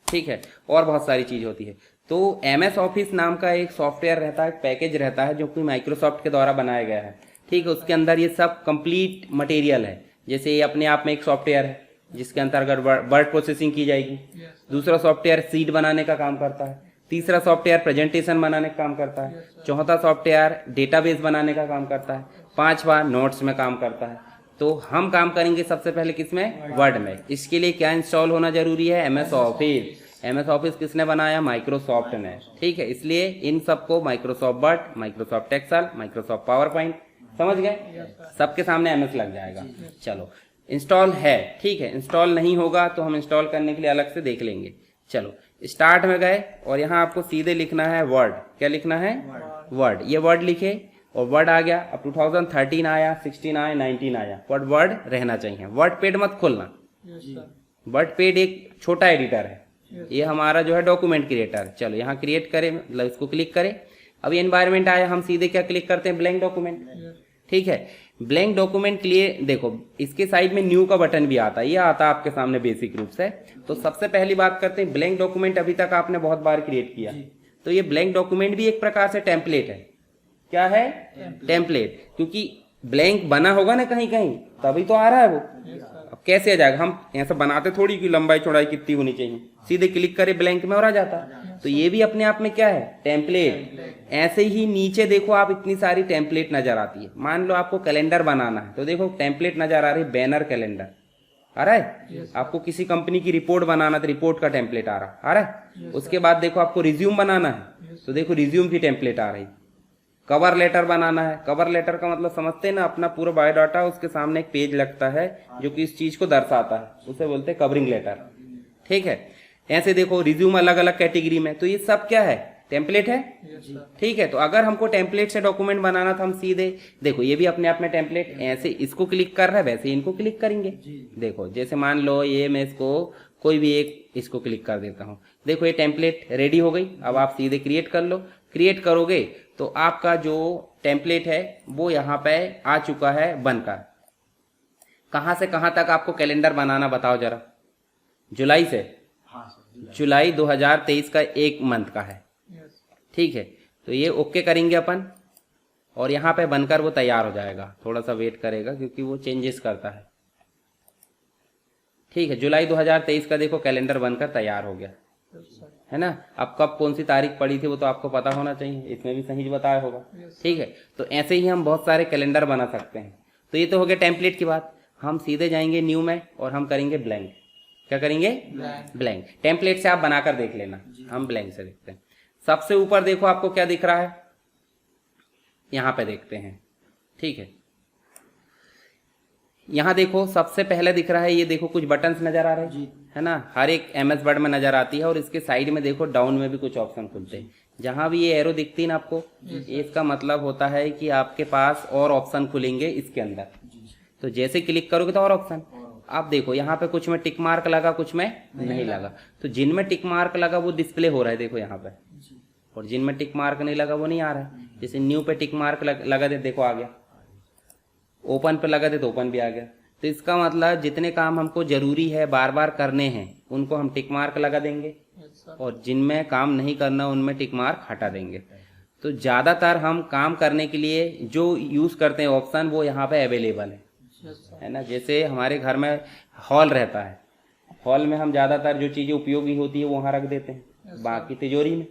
ठीक है, और बहुत सारी चीज़ होती है। तो MS ऑफिस नाम का एक सॉफ्टवेयर रहता है, एक पैकेज रहता है जो कि माइक्रोसॉफ्ट के द्वारा बनाया गया है, ठीक है। उसके अंदर ये सब कंप्लीट मटेरियल है। जैसे ये अपने आप में एक सॉफ्टवेयर है जिसके अंतर्गत वर्ड प्रोसेसिंग की जाएगी, दूसरा सॉफ्टवेयर सीट बनाने का काम करता है, तीसरा सॉफ्टवेयर प्रेजेंटेशन बनाने का काम करता है, चौथा सॉफ्टवेयर डेटाबेस बनाने का काम करता है, पांचवा नोट्स में काम करता है। तो हम काम करेंगे सबसे पहले किसमें, वर्ड में। इसके लिए क्या इंस्टॉल होना जरूरी है, MS ऑफिस। MS ऑफिस किसने बनाया, माइक्रोसॉफ्ट ने, ठीक है। इसलिए इन सबको Microsoft Word, Microsoft Excel, Microsoft PowerPoint, समझ गए, सबके सामने MS लग जाएगा। चलो इंस्टॉल है, ठीक है। इंस्टॉल नहीं होगा तो हम इंस्टॉल करने के लिए अलग से देख लेंगे। चलो स्टार्ट में गए और यहाँ आपको सीधे लिखना है वर्ड, क्या लिखना है, वर्ड। ये वर्ड लिखे और वर्ड आ गया। अब 2013 आया, 16 आया, 19 आया, बट वर्ड रहना चाहिए। वर्ड पेड मत खोलना, वर्ड पेड एक छोटा एडिटर है, ये हमारा जो है डॉक्यूमेंट क्रिएटर। चलो यहाँ क्रिएट करें, मतलब इसको क्लिक करें। अब ये एनवायरमेंट आया, हम सीधे क्या क्लिक करते हैं, ब्लैंक डॉक्यूमेंट, ठीक है। ब्लैंक डॉक्यूमेंट के लिए देखो इसके साइड में न्यू का बटन भी आता है, ये आता है आपके सामने बेसिक रूप से। तो सबसे पहली बात करते हैं, ब्लैंक डॉक्यूमेंट अभी तक आपने बहुत बार क्रिएट किया, तो ये ब्लैंक डॉक्यूमेंट भी एक प्रकार से टेम्पलेट है। क्या है, टेम्पलेट, क्योंकि ब्लैंक बना होगा ना कहीं कहीं तभी तो आ रहा है वो। अब कैसे आ जाएगा, हम ऐसा बनाते थोड़ी कि लंबाई चौड़ाई कितनी होनी चाहिए, सीधे क्लिक करे ब्लैंक में और आ जाता। तो ये भी अपने आप में क्या है, टेम्पलेट। ऐसे ही नीचे देखो आप इतनी सारी टेम्पलेट नजर आती है। मान लो आपको कैलेंडर बनाना है तो देखो टेम्पलेट नजर आ रही है, बैनर कैलेंडर आ रहा है। आपको किसी कंपनी की रिपोर्ट बनाना तो रिपोर्ट का टेम्पलेट आ रहा है। उसके बाद देखो आपको रिज्यूम बनाना है तो देखो रिज्यूम की टेम्पलेट आ रही, कवर लेटर बनाना है। कवर लेटर का मतलब समझते हैं ना, अपना पूरा बायोडाटा उसके सामने एक पेज लगता है जो कि इस चीज को दर्शाता है, उसे बोलते हैं कवरिंग लेटर। ठीक है, ऐसे देखो रिज्यूम अलग अलग कैटेगरी में, तो ये सब क्या है, टेम्पलेट है। ठीक है, तो अगर हमको टेम्पलेट से डॉक्यूमेंट बनाना था, हम सीधे देखो ये भी अपने आप में टेम्पलेट, ऐसे इसको क्लिक कर रहा है वैसे इनको क्लिक करेंगे। देखो जैसे मान लो ये मैं इसको कोई भी एक इसको क्लिक कर देता हूँ, देखो ये टेम्पलेट रेडी हो गई। अब आप सीधे क्रिएट कर लो। क्रिएट करोगे तो आपका जो टेम्पलेट है वो यहाँ पे आ चुका है बनकर। कहाँ से कहाँ तक आपको कैलेंडर बनाना बताओ जरा। जुलाई से, हाँ सर, जुलाई 2023 का एक मंथ का है। ठीक है, तो ये ओके करेंगे अपन और यहाँ पे बनकर वो तैयार हो जाएगा। थोड़ा सा वेट करेगा क्योंकि वो चेंजेस करता है। ठीक है, जुलाई 2023 का देखो कैलेंडर बनकर तैयार हो गया है ना। अब कब कौन सी तारीख पड़ी थी वो तो आपको पता होना चाहिए, इसमें भी सही बताया होगा। ठीक है, तो ऐसे ही हम बहुत सारे कैलेंडर बना सकते हैं। तो ये तो हो गया टेम्पलेट की बात। हम सीधे जाएंगे न्यू में और हम करेंगे ब्लैंक। क्या करेंगे, ब्लैंक। टेम्पलेट से आप बनाकर देख लेना, हम ब्लैंक से देखते हैं। सबसे ऊपर देखो आपको क्या दिख रहा है, यहां पे देखते हैं। ठीक है, यहां देखो सबसे पहले दिख रहा है, ये देखो कुछ बटन्स नजर आ रहे हैं है ना, हर एक MS वर्ड में नजर आती है। और इसके साइड में देखो डाउन में भी कुछ ऑप्शन खुलते हैं। जहां भी ये एरो दिखती है ना आपको, इसका मतलब होता है कि आपके पास और ऑप्शन खुलेंगे इसके अंदर। तो जैसे क्लिक करोगे तो और ऑप्शन। आप देखो यहाँ पे कुछ में टिक मार्क लगा, कुछ में नहीं लगा। तो जिनमें टिक मार्क लगा वो डिस्प्ले हो रहा है, देखो यहाँ पे। और जिनमें टिक मार्क नहीं लगा वो नहीं आ रहा है। जैसे न्यू पे टिक मार्क लगा दे, देखो आ गया। ओपन पे लगा दे तो ओपन भी आ गया। तो इसका मतलब जितने काम हमको जरूरी है बार बार करने हैं उनको हम टिक मार्क लगा देंगे, और जिनमें काम नहीं करना उनमें टिक मार्क हटा देंगे। तो ज्यादातर हम काम करने के लिए जो यूज करते हैं ऑप्शन वो यहाँ पे अवेलेबल है ना। जैसे हमारे घर में हॉल रहता है, हॉल में हम ज्यादातर जो चीजें उपयोगी होती है वो वहां रख देते हैं, बाकी तिजोरी में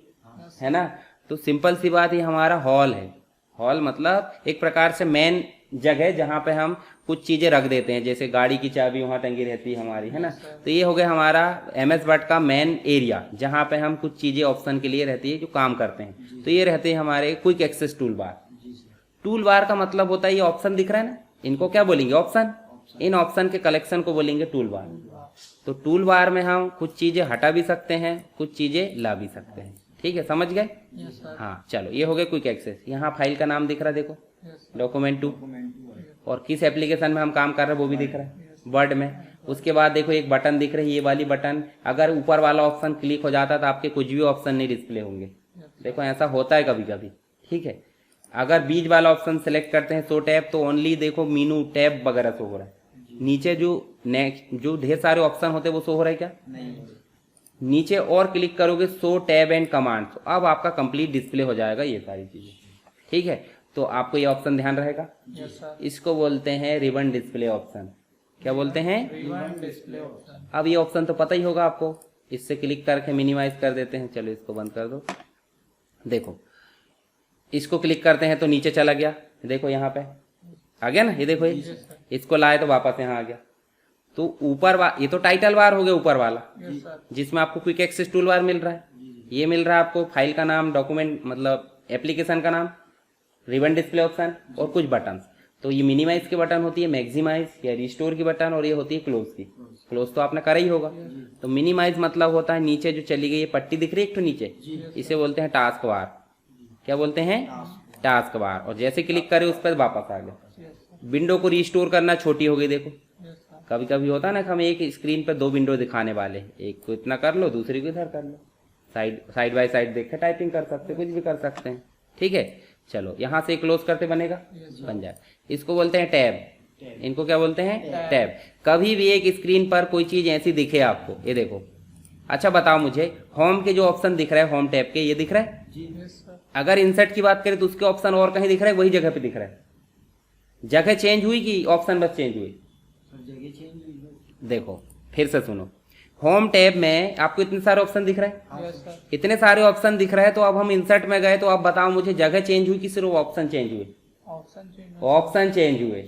है ना। तो सिंपल सी बात, ये हमारा हॉल है। हॉल मतलब एक प्रकार से मेन जगह जहाँ पे हम कुछ चीजें रख देते हैं, जैसे गाड़ी की चाबी वहां टंगी रहती है हमारी, है ना। तो ये हो गया हमारा MS वर्ड का मेन एरिया, जहाँ पे हम कुछ चीजें ऑप्शन के लिए रहती है जो काम करते हैं। तो ये रहते हैं हमारे quick access toolbar. Toolbar का मतलब होता है ये ऑप्शन दिख रहा है ना, इनको क्या बोलेंगे, ऑप्शन। इन ऑप्शन के कलेक्शन को बोलेंगे टूल बार। तो टूल बार में हम कुछ चीजें हटा भी सकते हैं, कुछ चीजें ला भी सकते हैं। ठीक है, समझ गए। हाँ चलो, ये हो गया क्विक एक्सेस। यहाँ फाइल का नाम दिख रहा है देखो, डॉक्यूमेंट 2, और किस एप्लीकेशन में हम काम कर रहे हैं वो भी दिख रहा है, वर्ड में। उसके बाद देखो एक बटन दिख रही है, ये वाली बटन। अगर ऊपर वाला ऑप्शन क्लिक हो जाता तो आपके कुछ भी ऑप्शन नहीं डिस्प्ले होंगे। देखो ऐसा होता है कभी कभी। ठीक है, अगर बीच वाला ऑप्शन सेलेक्ट करते हैं शो टैब, तो ओनली देखो मीनू टैब वगैरह शो हो रहा है। नीचे जो नेक्स्ट जो ढेर सारे ऑप्शन होते हैं वो शो हो रहा है क्या, नहीं। नीचे और क्लिक करोगे शो टैब एंड कमांड, तो अब आपका कंप्लीट डिस्प्ले हो जाएगा ये सारी चीजें। ठीक है, तो आपको ये ऑप्शन ध्यान रहेगा। इसको बोलते हैं रिबन डिस्प्ले ऑप्शन। क्या बोलते हैं, रिबन डिस्प्ले ऑप्शन। अब ये ऑप्शन तो पता ही होगा आपको, इससे क्लिक करके मिनिमाइज कर देते हैं। चलो इसको बंद कर दो। देखो इसको क्लिक करते हैं तो नीचे चला गया, देखो यहाँ पे आ गया ना, ये देखो ये। इसको लाए तो वापस यहाँ आ गया। तो ऊपर ये तो टाइटल बार हो गया ऊपर वाला, जिसमें आपको क्विक एक्सेस टूल बार मिल रहा है। ये मिल रहा है आपको फाइल का नाम, डॉक्यूमेंट मतलब एप्लीकेशन का नाम, रिबन डिस्प्ले ऑप्शन और कुछ बटन। तो ये मिनिमाइज की बटन होती है, मैक्सिमाइज या रिस्टोर की बटन, और ये होती है क्लोज की। क्लोज तो आपने करा ही होगा। तो मिनिमाइज मतलब होता है नीचे जो चली गई ये पट्टी दिख रही है एक तो नीचे, इसे बोलते हैं टास्क बार। क्या बोलते हैं, टास्क बार। और जैसे क्लिक करे उस पर वापस आ गया। विंडो को रिस्टोर करना छोटी हो गई, देखो कभी कभी होता है ना कि हम एक स्क्रीन पर 2 विंडो दिखाने वाले, एक को इतना कर लो दूसरी को इधर कर लो, साइड बाय साइड देख के टाइपिंग कर सकते हैं, कुछ भी कर सकते हैं। ठीक है, चलो यहाँ से क्लोज करते बनेगा, बन जाए। इसको बोलते हैं टैब। इनको क्या बोलते हैं, टैब। कभी भी एक स्क्रीन पर कोई चीज ऐसी दिखे आपको, ये देखो। अच्छा बताओ मुझे, होम के जो ऑप्शन दिख रहा है होम टैब के, ये दिख रहा है। अगर इंसर्ट की बात करें तो उसके ऑप्शन और कहीं दिख रहा है, वही जगह पे दिख रहा है। जगह चेंज हुई कि ऑप्शन बस चेंज हुई, जगह चेंज हुई। देखो फिर से सुनो, होम टैब में आपको इतने सारे ऑप्शन दिख रहे हैं, इतने सारे ऑप्शन दिख रहे हैं। तो अब हम इंसर्ट में गए तो अब बताओ मुझे, जगह चेंज हुई कि सिर्फ ऑप्शन चेंज हुए, ऑप्शन चेंज हुए,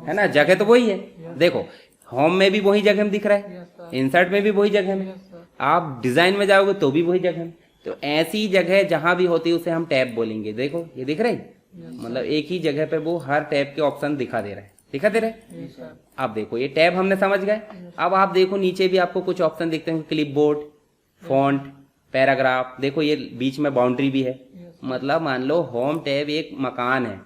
है ना। जगह तो वही है। देखो होम में भी वही जगह में दिख रहा है, इंसर्ट में भी वही जगह में, आप डिजाइन में जाओगे तो भी वही जगह में। तो ऐसी जगह जहां भी होती है उसे हम टैब बोलेंगे। देखो ये दिख रहा है, मतलब एक ही जगह पे वो हर टैब के ऑप्शन दिखा दे रहा है, दिखा दे रहा है। अब देखो ये टैब हमने समझ गए। अब आप देखो नीचे भी आपको कुछ ऑप्शन दिखते हैं, क्लिप बोर्ड, फॉन्ट, पैराग्राफ। देखो ये बीच में बाउंड्री भी है, मतलब मान लो होम टैब एक मकान है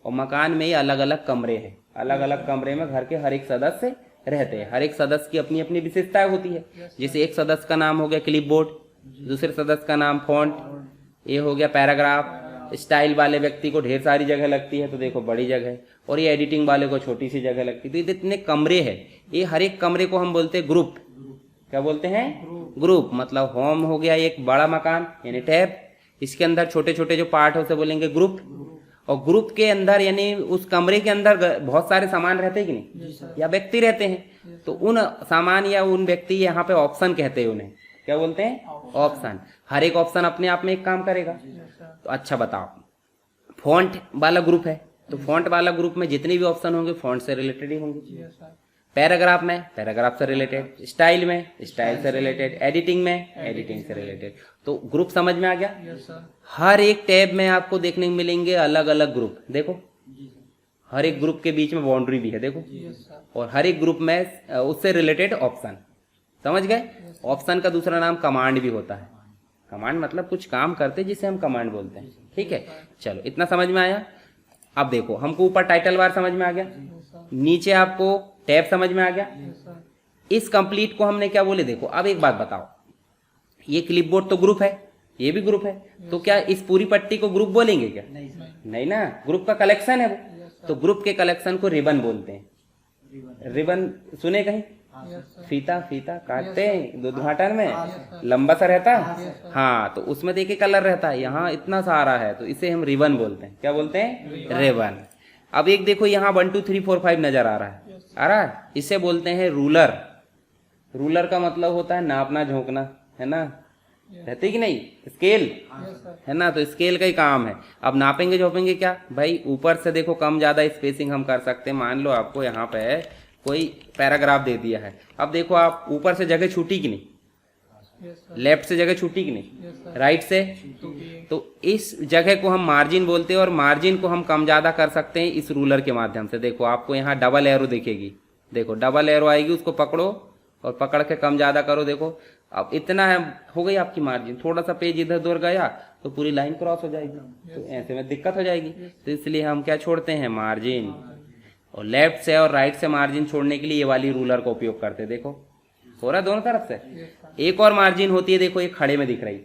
और मकान में ही अलग अलग कमरे हैं, अलग अलग कमरे में घर के हर एक सदस्य रहते हैं। हर एक सदस्य की अपनी अपनी विशेषताएं होती है। जैसे एक सदस्य का नाम हो गया क्लिप बोर्ड, दूसरे सदस्य का नाम फॉन्ट, ये हो गया पैराग्राफ। स्टाइल वाले व्यक्ति को ढेर सारी जगह लगती है तो देखो बड़ी जगह, और ये एडिटिंग वाले को छोटी सी जगह लगती है। तो ये इतने कमरे हैं, ये हर एक कमरे को हम बोलते हैं ग्रुप। क्या बोलते हैं? ग्रुप। मतलब होम हो गया एक बड़ा मकान यानी टैब, इसके अंदर छोटे छोटे जो पार्ट है उसे बोलेंगे ग्रुप। और ग्रुप के अंदर यानी उस कमरे के अंदर बहुत सारे सामान रहते हैं कि नहीं, या व्यक्ति रहते हैं, तो उन सामान या उन व्यक्ति यहाँ पे ऑप्शन कहते हैं उन्हें। क्या बोलते हैं? ऑप्शन। हर एक ऑप्शन अपने आप में एक काम करेगा। तो अच्छा बताओ, फॉन्ट वाला ग्रुप है तो फॉन्ट वाला ग्रुप में जितने भी ऑप्शन होंगे फॉन्ट से रिलेटेड ही होंगे। पैराग्राफ में पैराग्राफ से रिलेटेड, स्टाइल में स्टाइल से रिलेटेड, एडिटिंग में एडिटिंग से रिलेटेड। तो ग्रुप समझ में आ गया। हर एक टैब में आपको देखने को मिलेंगे अलग अलग ग्रुप। देखो हर एक ग्रुप के बीच में बाउंड्री भी है, देखो, और हर एक ग्रुप में उससे रिलेटेड ऑप्शन। समझ गए? ऑप्शन का दूसरा नाम कमांड भी होता है। कमांड मतलब कुछ काम करते जिसे हम कमांड बोलते हैं। ठीक है, चलो इतना समझ में आया। अब देखो हमको ऊपर टाइटल बार समझ में आ गया, नीचे आपको टैब समझ में आ गया। इस कंप्लीट को हमने क्या बोले? देखो अब एक बात बताओ, ये क्लिपबोर्ड तो ग्रुप है, ये भी ग्रुप है, तो क्या इस पूरी पट्टी को ग्रुप बोलेंगे क्या? नहीं ना, ग्रुप का कलेक्शन है वो। तो ग्रुप के कलेक्शन को रिबन बोलते हैं। रिबन सुने कहीं? फीता फीता काटते हैं उद्घाटन में, लंबा सा रहता है, हाँ, तो उसमें देखिए कलर रहता है, यहाँ इतना सारा है तो इसे हम रिबन बोलते हैं। क्या बोलते हैं? रिबन। अब एक देखो यहाँ 1 2 3 4 5 नजर आ रहा है, आ रहा है, इसे बोलते हैं रूलर। रूलर का मतलब होता है नापना झोंकना, है ना, रहते कि नहीं, स्केल, है ना, तो स्केल का ही काम है। अब नापेंगे झोपेंगे क्या भाई? ऊपर से देखो कम ज्यादा स्पेसिंग हम कर सकते हैं। मान लो आपको यहाँ पे कोई पैराग्राफ दे दिया है, अब देखो आप ऊपर से जगह छूटी कि नहीं, लेफ्ट से जगह छूटी कि नहीं, राइट से, तो इस जगह को हम मार्जिन बोलते हैं और मार्जिन को हम कम ज्यादा कर सकते हैं इस रूलर के माध्यम से। देखो आपको यहाँ डबल एरो दिखेगी, देखो डबल एरो आएगी, उसको पकड़ो और पकड़ के कम ज्यादा करो। देखो अब इतना है, हो गई आपकी मार्जिन। थोड़ा सा पेज इधर उधर गया तो पूरी लाइन क्रॉस हो जाएगी, तो ऐसे में दिक्कत हो जाएगी। तो इसलिए हम क्या छोड़ते हैं? मार्जिन। और लेफ्ट से और राइट से मार्जिन छोड़ने के लिए ये वाली रूलर का उपयोग करते हैं। देखो हो रहा है दोनों तरफ से। एक और मार्जिन होती है, देखो ये खड़े में दिख रही,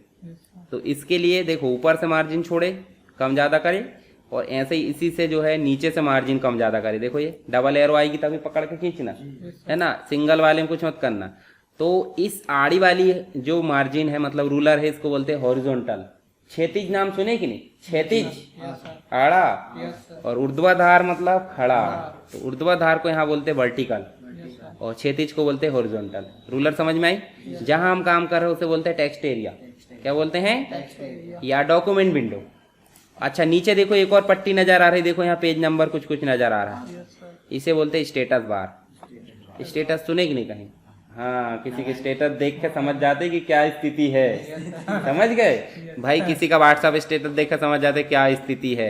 तो इसके लिए देखो ऊपर से मार्जिन छोड़े, कम ज्यादा करे, और ऐसे ही इसी से जो है नीचे से मार्जिन कम ज्यादा करे। देखो ये डबल एरो आएगी तभी पकड़ के खींचना, है ना, सिंगल वाले में कुछ मत करना। तो इस आड़ी वाली जो मार्जिन है मतलब रूलर है, इसको बोलते हैं हॉरिजॉन्टल। क्षैतिज नाम सुने कि नहीं? क्षैतिज आड़ा, और ऊर्ध्वाधर मतलब खड़ा, तो ऊर्ध्वाधर को यहाँ बोलते हैं वर्टिकल और क्षैतिज को बोलते हैं हॉरिजॉन्टल। रूलर समझ में आई? जहां हम काम कर रहे हैं उसे बोलते हैं टेक्स्ट एरिया। क्या बोलते हैं? या डॉक्यूमेंट विंडो। अच्छा नीचे देखो एक और पट्टी नजर आ रही, देखो यहाँ पेज नंबर कुछ कुछ नजर आ रहा है, इसे बोलते हैं स्टेटस बार। स्टेटस सुने कि नहीं कहीं? हाँ, किसी के स्टेटस देख के समझ जाते कि क्या स्थिति है। समझ गए भाई? किसी का व्हाट्सएप स्टेटस देख के समझ जाते क्या स्थिति है।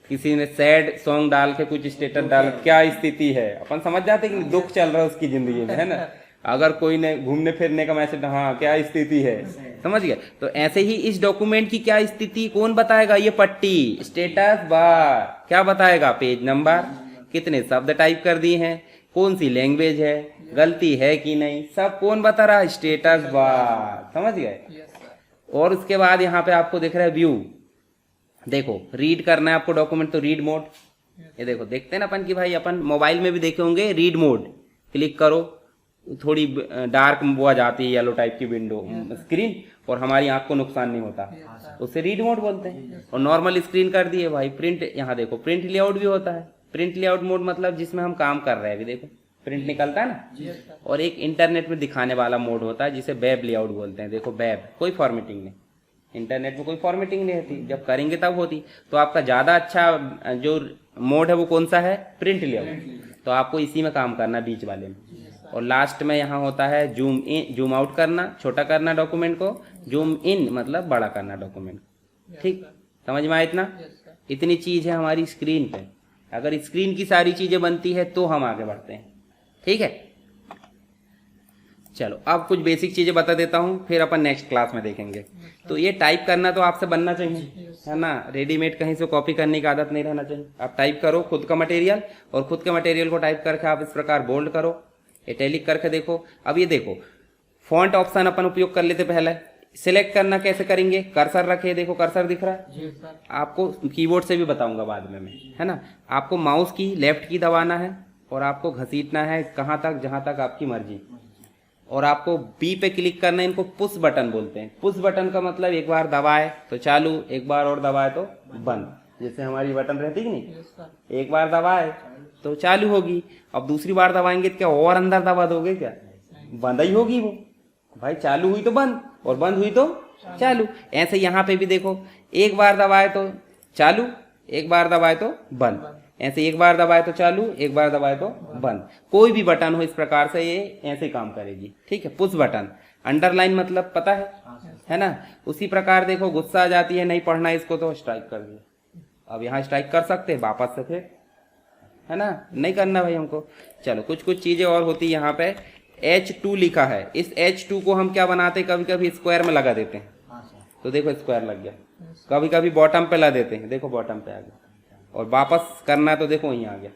किसी ने सैड सॉन्ग डाल के कुछ स्टेटस डाल, क्या स्थिति है, अपन समझ जाते कि दुख चल रहा है उसकी जिंदगी में, है ना। अगर कोई ने घूमने फिरने का मैसेज, हाँ क्या स्थिति है, समझ गए। तो ऐसे ही इस डॉक्यूमेंट की क्या स्थिति कौन बताएगा? ये पट्टी स्टेटस बार। क्या बताएगा? पेज नंबर, कितने शब्द टाइप कर दिए हैं, कौन सी लैंग्वेज है, गलती है कि नहीं, सब कौन बता रहा है? Status bar. समझ गए। और उसके बाद यहाँ पे आपको दिख रहा है व्यू। देखो रीड करना है आपको डॉक्यूमेंट, तो रीड मोड। ये देखो देखते हैं ना अपन की भाई, अपन मोबाइल में भी देखे होंगे रीड मोड, क्लिक करो थोड़ी डार्क वो आ जाती है, येलो टाइप की विंडो स्क्रीन, और हमारी आंख को नुकसान नहीं होता, उससे रीड मोड बोलते हैं। और नॉर्मल स्क्रीन कर दिए भाई प्रिंट। यहाँ देखो प्रिंट लेआउट भी होता है। प्रिंट लेआउट मोड मतलब जिसमें हम काम कर रहे हैं, अभी देखो प्रिंट निकलता है ना। और एक इंटरनेट में दिखाने वाला मोड होता है जिसे वेब लेआउट बोलते हैं। देखो वेब, कोई फॉर्मेटिंग नहीं, इंटरनेट में कोई फॉर्मेटिंग नहीं होती, जब करेंगे तब होती। तो आपका ज्यादा अच्छा जो मोड है वो कौन सा है? Print layout. तो आपको इसी में काम करना, बीच वाले में। और लास्ट में यहाँ होता है जूम इन, जूम आउट करना, छोटा करना डॉक्यूमेंट को, जूम इन मतलब बड़ा करना डॉक्यूमेंट को। ठीक, समझ में आया इतना? इतनी चीज है हमारी स्क्रीन पे। अगर स्क्रीन की सारी चीजें बनती है तो हम आगे बढ़ते हैं। ठीक है, चलो अब कुछ बेसिक चीजें बता देता हूँ, फिर अपन नेक्स्ट क्लास में देखेंगे। तो ये टाइप करना तो आपसे बनना चाहिए, है ना? रेडीमेड कहीं से कॉपी करने की आदत नहीं रहना चाहिए। आप टाइप करो खुद का मटेरियल, और खुद के मटेरियल को टाइप करके आप इस प्रकार बोल्ड करो, इटैलिक करके देखो। अब ये देखो, फॉन्ट ऑप्शन अपन उपयोग कर लेते पहले। सिलेक्ट करना कैसे करेंगे? कर्सर रखे, देखो कर्सर दिख रहा है, जी सर। आपको कीबोर्ड से भी बताऊंगा बाद में मैं, है ना? आपको माउस की लेफ्ट की दबाना है और आपको घसीटना है कहाँ तक? जहाँ तक आपकी मर्जी। और आपको बी पे क्लिक करना है, इनको पुश बटन बोलते हैं। पुश बटन का मतलब एक बार दबाए तो चालू, एक बार और दबाए तो बंद। जैसे हमारी बटन रहती कि नहीं, एक बार दबाए तो चालू होगी, अब दूसरी बार दबाएंगे तो क्या और अंदर दबा दोगे क्या? बंद ही होगी वो। भाई चालू हुई तो बंद और बंद हुई तो चालू। ऐसे यहाँ पे भी देखो, एक बार दबाए तो चालू, एक बार दबाए तो बंद। ऐसे एक बार दबाए तो चालू, एक बार दबाए तो बंद। कोई भी बटन हो इस प्रकार से ये ऐसे काम करेगी। ठीक है, पुश बटन। अंडरलाइन मतलब पता है ना? उसी प्रकार देखो, गुस्सा आ जाती है, नहीं पढ़ना इसको तो स्ट्राइक कर दिया। अब यहाँ स्ट्राइक कर सकते हैं वापस से, फिर है ना? नहीं करना भाई हमको। चलो कुछ कुछ चीजें और होती है। यहाँ पे H2 लिखा है, इस H2 को हम क्या बनाते हैं? कभी कभी स्क्वायर में लगा देते हैं, तो देखो स्क्वायर लग गया। कभी कभी बॉटम पे ला देते हैं, देखो बॉटम पे आ गया। और वापस करना तो देखो यहीं आ गया।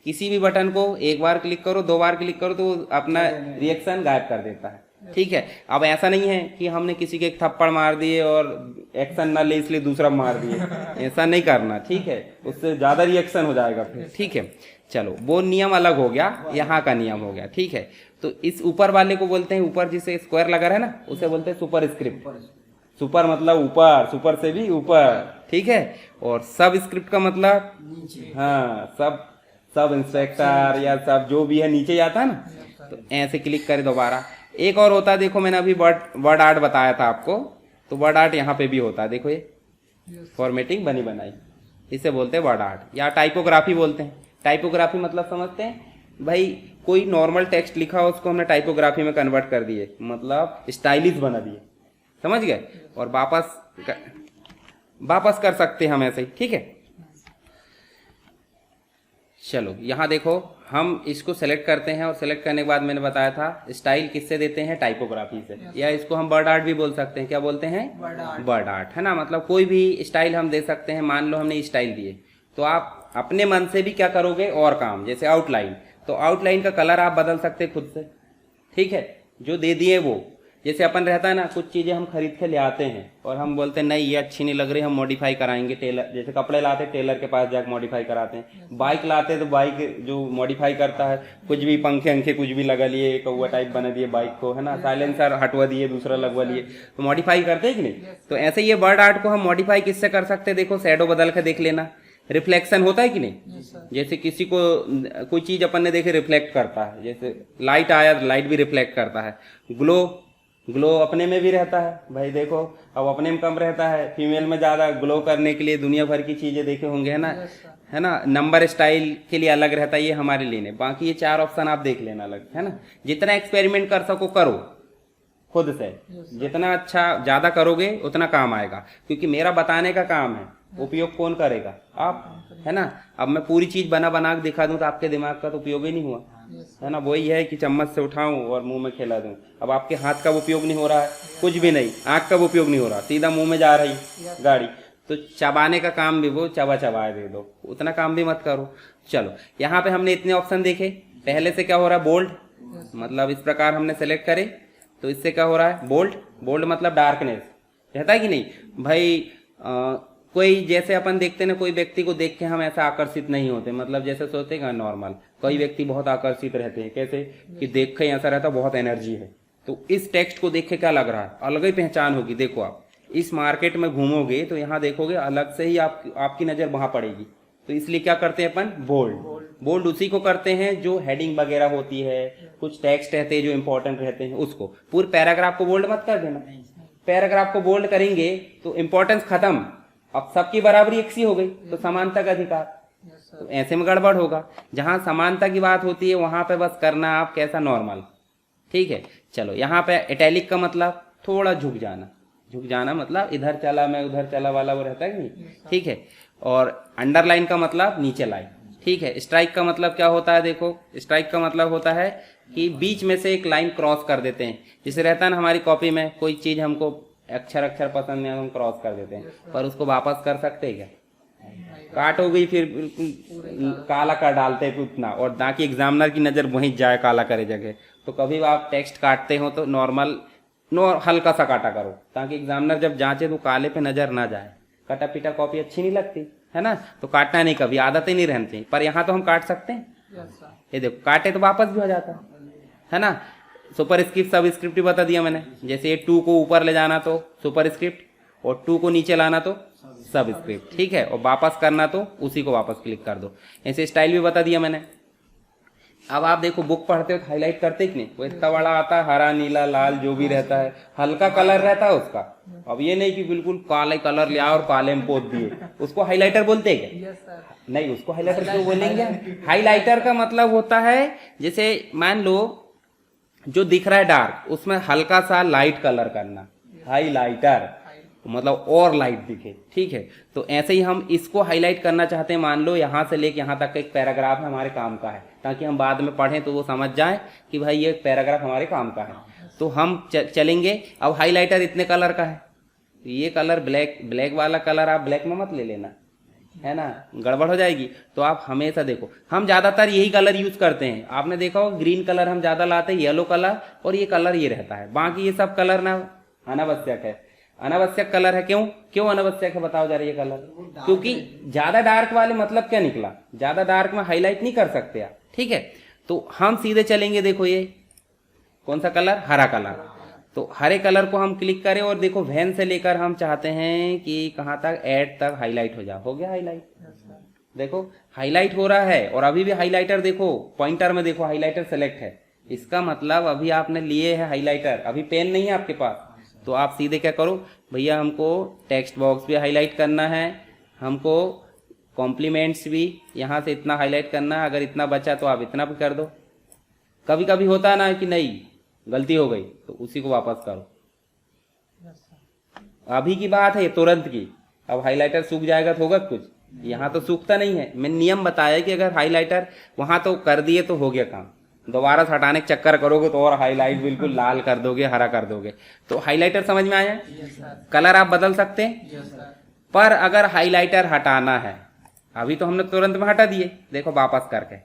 किसी भी बटन को एक बार क्लिक करो, दो बार क्लिक करो तो अपना रिएक्शन गायब कर देता है। ठीक है, अब ऐसा नहीं है कि हमने किसी के एक थप्पड़ मार दिए और एक्शन ना ले इसलिए दूसरा मार दिए, ऐसा नहीं करना। ठीक है, उससे ज्यादा रिएक्शन हो जाएगा फिर। ठीक है, चलो वो नियम अलग हो गया, यहाँ का नियम हो गया। ठीक है, तो इस ऊपर वाले को बोलते हैं, ऊपर जिसे स्क्वायर लगा है ना, उसे बोलते हैं सुपर स्क्रिप्ट। सुपर मतलब ऊपर, सुपर से भी ऊपर। ठीक है, और सब स्क्रिप्ट का मतलब नीचे। हाँ, सब इंस्पेक्टर या सब जो भी है नीचे जाता है ना। तो ऐसे क्लिक करें दोबारा। एक और होता है, देखो मैंने अभी वर्ड आर्ट बताया था आपको, तो वर्ड आर्ट यहाँ पे भी होता है। देखो ये फॉर्मेटिंग बनी बनाई, इसे बोलते हैं वर्ड आर्ट या टाइपोग्राफी बोलते हैं। टाइपोग्राफी मतलब समझते हैं भाई? कोई नॉर्मल टेक्स्ट लिखा हो उसको हमने टाइपोग्राफी में कन्वर्ट कर दिए, मतलब स्टाइलिश बना दिए। समझ गए? और वापस कर सकते हैं हम ऐसे ही। ठीक है, चलो यहाँ देखो, हम इसको सेलेक्ट करते हैं और सेलेक्ट करने के बाद मैंने बताया था स्टाइल किससे देते हैं? टाइपोग्राफी से। या इसको हम वर्ड आर्ट भी बोल सकते हैं। क्या बोलते हैं? वर्ड आर्ट, है ना? मतलब कोई भी स्टाइल हम दे सकते हैं। मान लो हमने स्टाइल दिए, तो आप अपने मन से भी क्या करोगे और काम, जैसे आउटलाइन, तो आउटलाइन का कलर आप बदल सकते हैं खुद से। ठीक है, जो दे दिए वो, जैसे अपन रहता है ना, कुछ चीजें हम खरीद के ले आते हैं और हम बोलते हैं नहीं ये अच्छी नहीं लग रही, हम मॉडिफाई कराएंगे। टेलर, जैसे कपड़े लाते हैं टेलर के पास जाकर मॉडिफाई कराते हैं। बाइक लाते हैं तो बाइक जो मॉडिफाई करता है, कुछ भी पंखे अंखे कुछ भी लगा लिए, कौवा टाइप बना दिए बाइक को, है ना? साइलेंसर हटवा दिए, दूसरा लगवा लिए, तो मॉडिफाई करते हैं कि नहीं? तो ऐसे ये वर्ड आर्ट को हम मॉडिफाई किससे कर सकते हैं? देखो शैडो बदल के देख लेना, रिफ्लेक्शन होता है कि नहीं? जैसे किसी को कोई चीज अपन ने देखे रिफ्लेक्ट करता है, जैसे लाइट आया, लाइट भी रिफ्लेक्ट करता है। ग्लो अपने में भी रहता है भाई, देखो अब अपने में कम रहता है, फीमेल में ज्यादा। ग्लो करने के लिए दुनिया भर की चीजें देखे होंगे, है ना? है ना? नंबर स्टाइल के लिए अलग रहता है, ये हमारे लिए नहीं। बाकी ये 4 ऑप्शन आप देख लेना अलग, है ना? जितना एक्सपेरिमेंट कर सको करो खुद से, जितना अच्छा ज्यादा करोगे उतना काम आएगा, क्योंकि मेरा बताने का काम है, उपयोग कौन करेगा? आप, है ना? अब मैं पूरी चीज बना बना के दिखा दूं तो आपके दिमाग का तो उपयोग ही नहीं हुआ, है ना? वही है कि चम्मच से उठाऊं और मुंह में खिला दूं। अब आपके हाथ का उपयोग नहीं हो रहा है, कुछ भी नहीं, आंख का उपयोग नहीं हो रहा, सीधा मुंह में जा रही गाड़ी, तो चबाने का काम भी वो चबाए दे दो, उतना काम भी मत करो। चलो यहाँ पे हमने इतने ऑप्शन देखे। पहले से क्या हो रहा है? बोल्ड, मतलब इस प्रकार हमने सेलेक्ट करे तो इससे क्या हो रहा है? बोल्ड मतलब डार्कनेस रहता है कि नहीं भाई? कोई जैसे अपन देखते ना, कोई व्यक्ति को देख के हम ऐसा आकर्षित नहीं होते, मतलब जैसे सोचते हैं नॉर्मल, कई व्यक्ति बहुत आकर्षित रहते हैं। कैसे कि देख के ऐसा रहता बहुत एनर्जी है। तो इस टेक्स्ट को देख के क्या लग रहा है? अलग ही पहचान होगी। देखो आप इस मार्केट में घूमोगे तो यहाँ देखोगे अलग से ही आपकी नजर वहां पड़ेगी। तो इसलिए क्या करते हैं अपन? बोल्ड उसी को करते हैं जो हेडिंग वगैरह होती है, कुछ टेक्स्ट रहते हैं जो इंपॉर्टेंट रहते हैं उसको। पूरे पैराग्राफ को बोल्ड मत कर देना। पैराग्राफ को बोल्ड करेंगे तो इंपॉर्टेंस खत्म, अब सबकी बराबरी एक सी हो गई, तो समानता का अधिकार, तो ऐसे में गड़बड़ होगा। जहाँ समानता की बात होती है वहाँ पे बस करना आप कैसा, नॉर्मल। ठीक है, चलो यहाँ पे इटैलिक का मतलब थोड़ा झुक जाना। झुक जाना मतलब इधर चला मैं उधर चला वाला वो रहता है कि नहीं। ठीक है, और अंडरलाइन का मतलब नीचे लाइन। ठीक है, स्ट्राइक का मतलब क्या होता है, देखो स्ट्राइक का मतलब होता है कि बीच में से एक लाइन क्रॉस कर देते हैं। जैसे रहता है ना हमारी कॉपी में, कोई चीज हमको अक्षर पसंद नहीं, हम क्रॉस कर देते हैं, पर उसको वापस कर सकते हैं क्या? काट हो गई फिर काला कर डालते हैं उतना, और ताकि एग्जामिनर की नज़र वहीं जाए काला करे जगह। तो कभी आप टेक्स्ट काटते हो तो नॉर्मल हल्का सा काटा करो, ताकि एग्जामिनर जब जांचे तो काले पे नजर ना जाए। कटा पिटा कॉपी अच्छी नहीं लगती है ना, तो काटना नहीं, कभी आदतें नहीं रहती। पर यहाँ तो हम काट सकते हैं। ये देखो काटे तो वापस भी हो जाता है ना। सुपर स्क्रिप्ट सब स्क्रिप्ट भी बता दिया मैंने। जैसे 2 को ऊपर ले जाना तो सुपर स्क्रिप्ट, और 2 को नीचे लाना तो सब स्क्रिप्ट। ठीक है, और वापस करना तो उसी को वापस क्लिक कर दो। ऐसे स्टाइल भी बता दिया मैंने। अब आप देखो बुक पढ़ते हो तो हाईलाइट करते कि नहीं, वो इतना बड़ा आता है, हरा नीला लाल जो भी रहता है, हल्का कलर रहता है उसका। अब ये नहीं कि बिल्कुल काले कलर लिया और काले में पोत दिए, उसको हाईलाइटर बोलते हैं क्या? नहीं, उसको हाईलाइटर क्यों बोलेंगे? हाईलाइटर का मतलब होता है, जैसे मान लो जो दिख रहा है डार्क, उसमें हल्का सा लाइट कलर करना, हाईलाइटर मतलब और लाइट दिखे। ठीक है, तो ऐसे ही हम इसको हाईलाइट करना चाहते हैं। मान लो यहाँ से लेके यहाँ तक का एक पैराग्राफ है, हमारे काम का है, ताकि हम बाद में पढ़ें तो वो समझ जाए कि भाई ये पैराग्राफ हमारे काम का है। तो हम चलेंगे। अब हाईलाइटर इतने कलर का है, ये कलर ब्लैक वाला कलर आप ब्लैक में मत ले लेना, है ना, गड़बड़ हो जाएगी। तो आप हमेशा देखो, हम ज्यादातर यही कलर यूज करते हैं। आपने देखा हो ग्रीन कलर हम ज्यादा लाते हैं, येलो कलर, और ये कलर ये रहता है। बाकी ये सब कलर ना अनावश्यक है। अनावश्यक कलर है। क्यों अनावश्यक है बताओ जरा ये कलर? क्योंकि ज्यादा डार्क वाले मतलब क्या निकला, ज्यादा डार्क में हाईलाइट नहीं कर सकते आप। ठीक है, तो हम सीधे चलेंगे। देखो ये कौन सा कलर, हरा कलर। तो हरे कलर को हम क्लिक करें और देखो वैन से लेकर हम चाहते हैं कि कहाँ तक, ऐड तक हाईलाइट हो जाए। हो गया हाईलाइट। देखो हाईलाइट हो रहा है, और अभी भी हाईलाइटर देखो पॉइंटर में देखो हाईलाइटर सेलेक्ट है। इसका मतलब अभी आपने लिए है हाईलाइटर, अभी पेन नहीं है आपके पास। तो आप सीधे क्या करो, भैया हमको टेक्स्ट बॉक्स भी हाईलाइट करना है, हमको कॉम्प्लीमेंट्स भी यहाँ से इतना हाईलाइट करना है, अगर इतना बचा तो आप इतना भी कर दो। कभी कभी होता है ना कि नहीं गलती हो गई, तो उसी को वापस करो। अभी की बात है तुरंत की। अब हाईलाइटर सूख जाएगा तो होगा कुछ, यहाँ तो सूखता नहीं है। मैंने नियम बताया कि अगर हाईलाइटर वहां तो कर दिए तो हो गया काम, दोबारा से हटाने के चक्कर करोगे तो और हाईलाइट बिल्कुल लाल कर दोगे, हरा कर दोगे। तो हाईलाइटर समझ में आया? कलर आप बदल सकते हैं, पर अगर हाईलाइटर हटाना है, अभी तो हमने तुरंत में हटा दिए, देखो वापस करके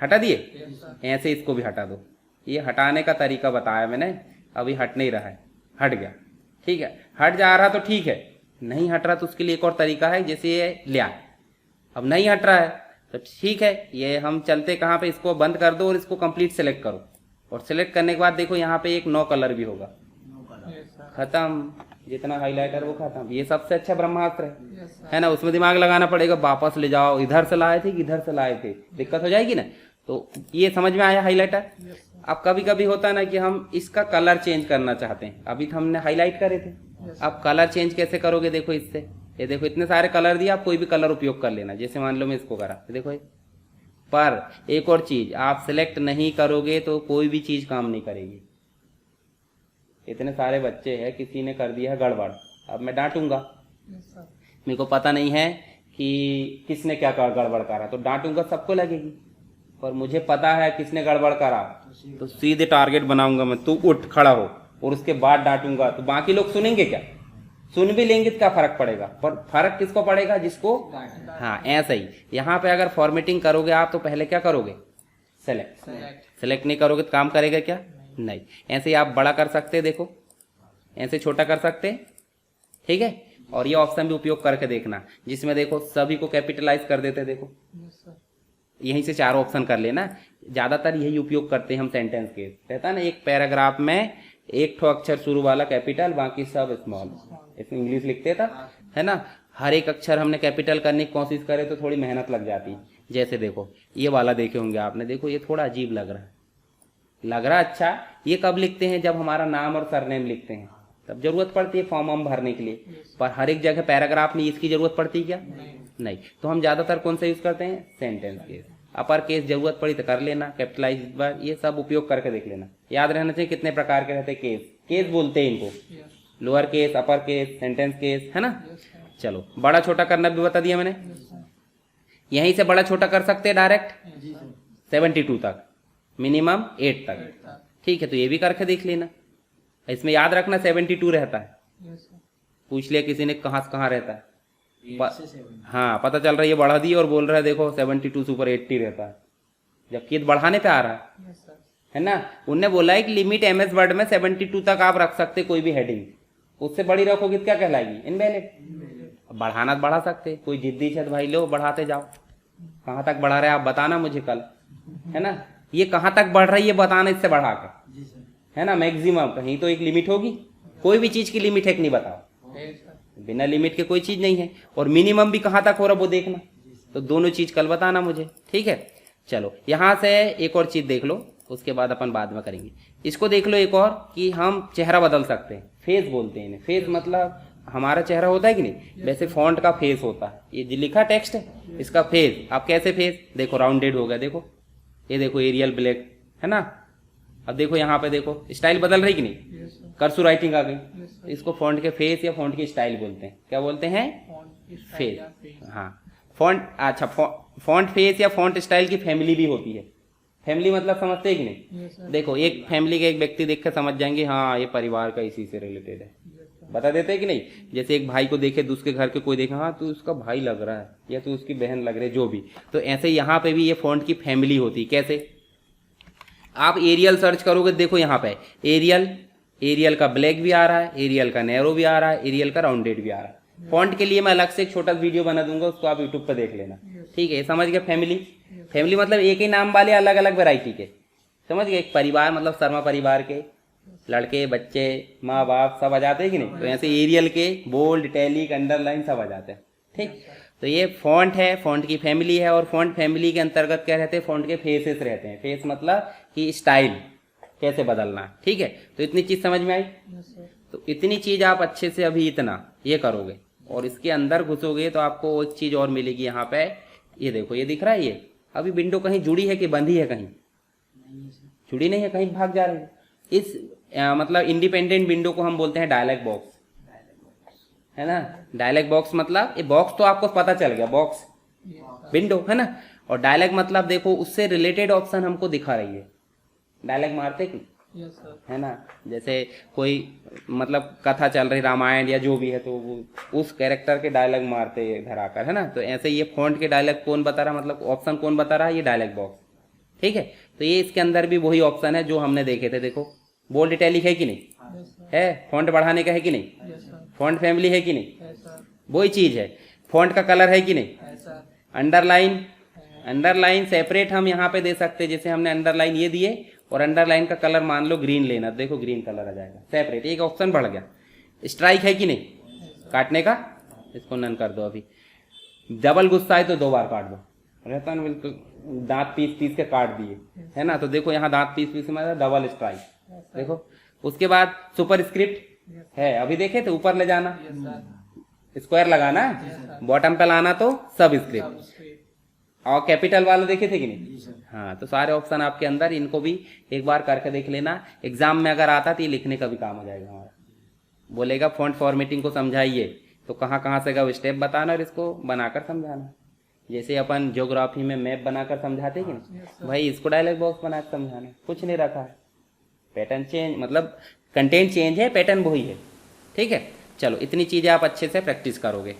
हटा दिए, ऐसे इसको भी हटा दो। ये हटाने का तरीका बताया मैंने, अभी हट नहीं रहा है, हट गया। ठीक है, हट जा रहा तो ठीक है, नहीं हट रहा तो उसके लिए एक और तरीका है, जैसे ये लिया, अब नहीं हट रहा है तो ठीक है, ये हम चलते कहाँ पे, इसको बंद कर दो और इसको कंप्लीट सेलेक्ट करो। और सेलेक्ट करने के बाद देखो यहाँ पे एक नो कलर भी होगा, खत्म। जितना हाईलाइटर वो खत्म। ये सबसे अच्छा ब्रह्मास्त्र है ना। उसमें दिमाग लगाना पड़ेगा, वापस ले जाओ, इधर से लाए थे कि इधर से लाए थे, दिक्कत हो जाएगी ना। तो ये समझ में आया हाईलाइटर। अब कभी कभी होता है ना कि हम इसका कलर चेंज करना चाहते हैं, अभी तो हमने हाईलाइट करे थे, अब कलर चेंज कैसे करोगे? देखो इससे, ये देखो इतने सारे कलर दिए, आप कोई भी कलर उपयोग कर लेना। जैसे मान लो मैं इसको करा, देखो ये। पर एक और चीज, आप सिलेक्ट नहीं करोगे तो कोई भी चीज काम नहीं करेगी। इतने सारे बच्चे हैं, किसी ने कर दिया है गड़बड़, अब मैं डांटूंगा, मेरे को पता नहीं है कि किसने क्या गड़बड़ करा, तो डांटूंगा, सबको लगेगी। पर मुझे पता है किसने गड़बड़ करा, तो सीधे टारगेट बनाऊंगा मैं, तू उठ खड़ा हो, और उसके बाद डांटूंगा। तो बाकी लोग सुनेंगे क्या? सुन भी लेंगे तो क्या फर्क पड़ेगा? पर फर्क किसको पड़ेगा? जिसको, हाँ ऐसा ही यहाँ पे अगर फॉर्मेटिंग करोगे आप तो पहले क्या करोगे? सेलेक्ट नहीं करोगे तो काम करेगा क्या? नहीं। ऐसे ही आप बड़ा कर सकते हैं, देखो ऐसे छोटा कर सकते हैं, ठीक है। और ये ऑप्शन भी उपयोग करके देखना, जिसमें देखो सभी को कैपिटलाइज कर देते, देखो यहीं से 4 ऑप्शन कर लेना। ज्यादातर यही उपयोग करते हैं हम सेंटेंस के, रहता है ना एक पैराग्राफ में एक ठो अक्षर शुरू वाला कैपिटल, बाकी सब स्मॉल। इसमें इंग्लिश लिखते था, है ना, हर एक अक्षर हमने कैपिटल करने की कोशिश करे तो थोड़ी मेहनत लग जाती। जैसे देखो ये वाला देखे होंगे आपने, देखो ये थोड़ा अजीब लग रहा है अच्छा। ये कब लिखते हैं? जब हमारा नाम और सरनेम लिखते हैं, तब जरूरत पड़ती है फॉर्म हम भरने के लिए, पर हर एक जगह पैराग्राफ में इसकी जरूरत पड़ती है क्या? नहीं। तो हम ज़्यादातर कौन सा यूज़ करते हैं? Sentence case. अपर केस जरूरत पड़ी तो कर लेना, कैपिटलाइज बार, ये सब उपयोग करके देख लेना। याद रहना चाहिए कितने प्रकार के रहते हैं केस, केस बोलते हैं इनको, lower case, upper case, sentence case, है ना। चलो बड़ा छोटा करना भी बता दिया मैंने। यहीं से बड़ा छोटा कर सकते हैं डायरेक्ट 72 तक, मिनिमम 8 तक, ठीक है। तो ये भी करके देख लेना। इसमें याद रखना 72 रहता है। पूछ लिया किसी ने कहाँ से कहाँ रहता है, हाँ पता चल रहा है ये बढ़ा दी और बोल रहा है देखो 72 से ऊपर 80 रहता है, जबकि ये बढ़ाने पे आ रहा है ना। उनने बोला है कि लिमिट एमएस वर्ड में 72 तक आप रख सकते कोई भी हेडिंग, उससे बड़ी रखोगे तो क्या कहलाएगी? इनवैलिड। बढ़ाना तो बढ़ा सकते, कोई जिद्दी है तो भाई लो बढ़ाते जाओ। कहाँ तक बढ़ा रहे आप बताना मुझे कल, है ना। ये कहाँ तक बढ़ रही है बताना, इससे बढ़ा कर, है ना। मैक्सिमम कहीं तो एक लिमिट होगी, कोई भी चीज की लिमिट है कि नहीं बताओ, बिना लिमिट के कोई चीज नहीं है। और मिनिमम भी कहाँ तक हो रहा वो देखना, तो दोनों चीज कल बताना मुझे, ठीक है। चलो यहाँ से एक और चीज देख लो, उसके बाद अपन बाद में करेंगे। इसको देख लो एक और, कि हम चेहरा बदल सकते हैं, फेस बोलते हैं इन्हें। फेस मतलब हमारा चेहरा होता है कि नहीं, वैसे फॉन्ट का फेस होता है। ये जो लिखा टेक्स्ट है इसका फेस, आप कैसे फेस देखो, राउंडेड हो गया, देखो ये देखो एरियल ब्लैक, है ना। अब देखो यहाँ पे देखो स्टाइल बदल रही कि नहीं, कर्सर राइटिंग आ गई। इसको फॉन्ट के फेस या फॉन्ट की स्टाइल बोलते हैं। क्या बोलते हैं? फेस। हाँ फॉन्ट, अच्छा फॉन्ट फेस या फॉन्ट स्टाइल की फैमिली भी होती है। फैमिली मतलब समझते हैं कि नहीं? देखो एक फैमिली का एक व्यक्ति देख कर समझ जाएंगे हाँ ये परिवार का इसी से रिलेटेड है, बता देते हैं कि नहीं। जैसे एक भाई को देखे दूसरे घर के कोई देखे, हाँ तू उसका भाई लग रहा है या तू उसकी बहन लग रही है, जो भी। तो ऐसे यहाँ पे भी ये फॉन्ट की फैमिली होती है। कैसे? आप एरियल सर्च करोगे, देखो यहाँ पे एरियल का ब्लैक भी आ रहा है, एरियल का नैरो भी आ रहा है, एरियल का राउंडेड भी आ रहा है। फॉन्ट के लिए मैं अलग से एक छोटा वीडियो बना दूंगा, उसको आप यूट्यूब पर देख लेना, ठीक है। समझ गए? फैमिली मतलब एक ही नाम वाले अलग अलग वैरायटी के, समझ गए। एक परिवार मतलब शर्मा परिवार के लड़के बच्चे माँ बाप सब आ जाते हैं कि नहीं। तो ऐसे एरियल के बोल्ड इटैलिक अंडरलाइन सब आ जाते हैं, ठीक। तो ये फॉन्ट है, फॉन्ट की फैमिली है। और फॉन्ट फैमिली के अंतर्गत क्या रहते हैं? फॉन्ट के फेसेस रहते हैं। फेस मतलब कि स्टाइल कैसे बदलना है, ठीक है। तो इतनी चीज समझ में आई। तो इतनी चीज आप अच्छे से अभी इतना ये करोगे और इसके अंदर घुसोगे तो आपको एक चीज और मिलेगी। यहाँ पे ये देखो, ये दिख रहा है, ये अभी विंडो कहीं जुड़ी है कि बंधी है? कहीं जुड़ी नहीं है, कहीं भाग जा रही है। इस मतलब इंडिपेंडेंट विंडो को हम बोलते हैं डायलॉग बॉक्स, है ना। डायलॉग बॉक्स मतलब ये बॉक्स तो आपको पता चल गया, बॉक्स विंडो, है ना। और डायलॉग मतलब देखो उससे रिलेटेड ऑप्शन हमको दिखा रही है। डायलॉग मारते कि है ना। जैसे कोई मतलब कथा चल रही रामायण या जो भी है, तो वो उस कैरेक्टर के डायलॉग मारते हैं इधर आकर, है ना। तो ऐसे ये फॉन्ट के डायलॉग कौन बता रहा, मतलब ऑप्शन कौन बता रहा है? ये डायलॉग बॉक्स, ठीक है। तो ये इसके अंदर भी वही ऑप्शन है जो हमने देखे थे। देखो बोल्ड इटैलिक है कि नहीं है, फॉन्ट बढ़ाने का है कि नहीं, फॉन्ट फैमिली है कि नहीं, वही चीज है। फॉन्ट का कलर है कि नहीं, अंडरलाइन सेपरेट हम यहाँ पे दे सकते हैं। जैसे हमने अंडरलाइन ये दिए और अंडरलाइन का कलर मान लो ग्रीन लेना, देखो ग्रीन कलर आ जाएगा सेपरेट, एक ऑप्शन बढ़ गया। स्ट्राइक है कि नहीं, काटने का, इसको नन कर दो। अभी डबल गुस्सा है तो 2 बार काट दो, रहता ना बिल्कुल, दांत पीस के काट दिए, है ना। तो देखो यहाँ दांत पीस में डबल स्ट्राइक, देखो। उसके बाद सुपर स्क्रिप्ट है, अभी देखे तो ऊपर ले जाना, स्क्वायर लगाना, बॉटम पे लाना तो सब स्क्रिप्ट, और कैपिटल वाला देखे थे कि नहीं। हाँ, तो सारे ऑप्शन आपके अंदर, इनको भी एक बार करके देख लेना। एग्जाम में अगर आता तो ये लिखने का भी काम हो जाएगा हमारा। बोलेगा फॉन्ट फॉर्मेटिंग को समझाइए, तो कहाँ कहाँ से का स्टेप बताना और इसको बनाकर समझाना। जैसे अपन ज्योग्राफी में मैप बनाकर समझाते कि नहीं, भाई इसको डायलॉग बॉक्स बनाकर समझाना, कुछ नहीं रखा है। पैटर्न चेंज मतलब कंटेंट चेंज है, पैटर्न वही है, ठीक है। चलो इतनी चीज़ें आप अच्छे से प्रैक्टिस करोगे।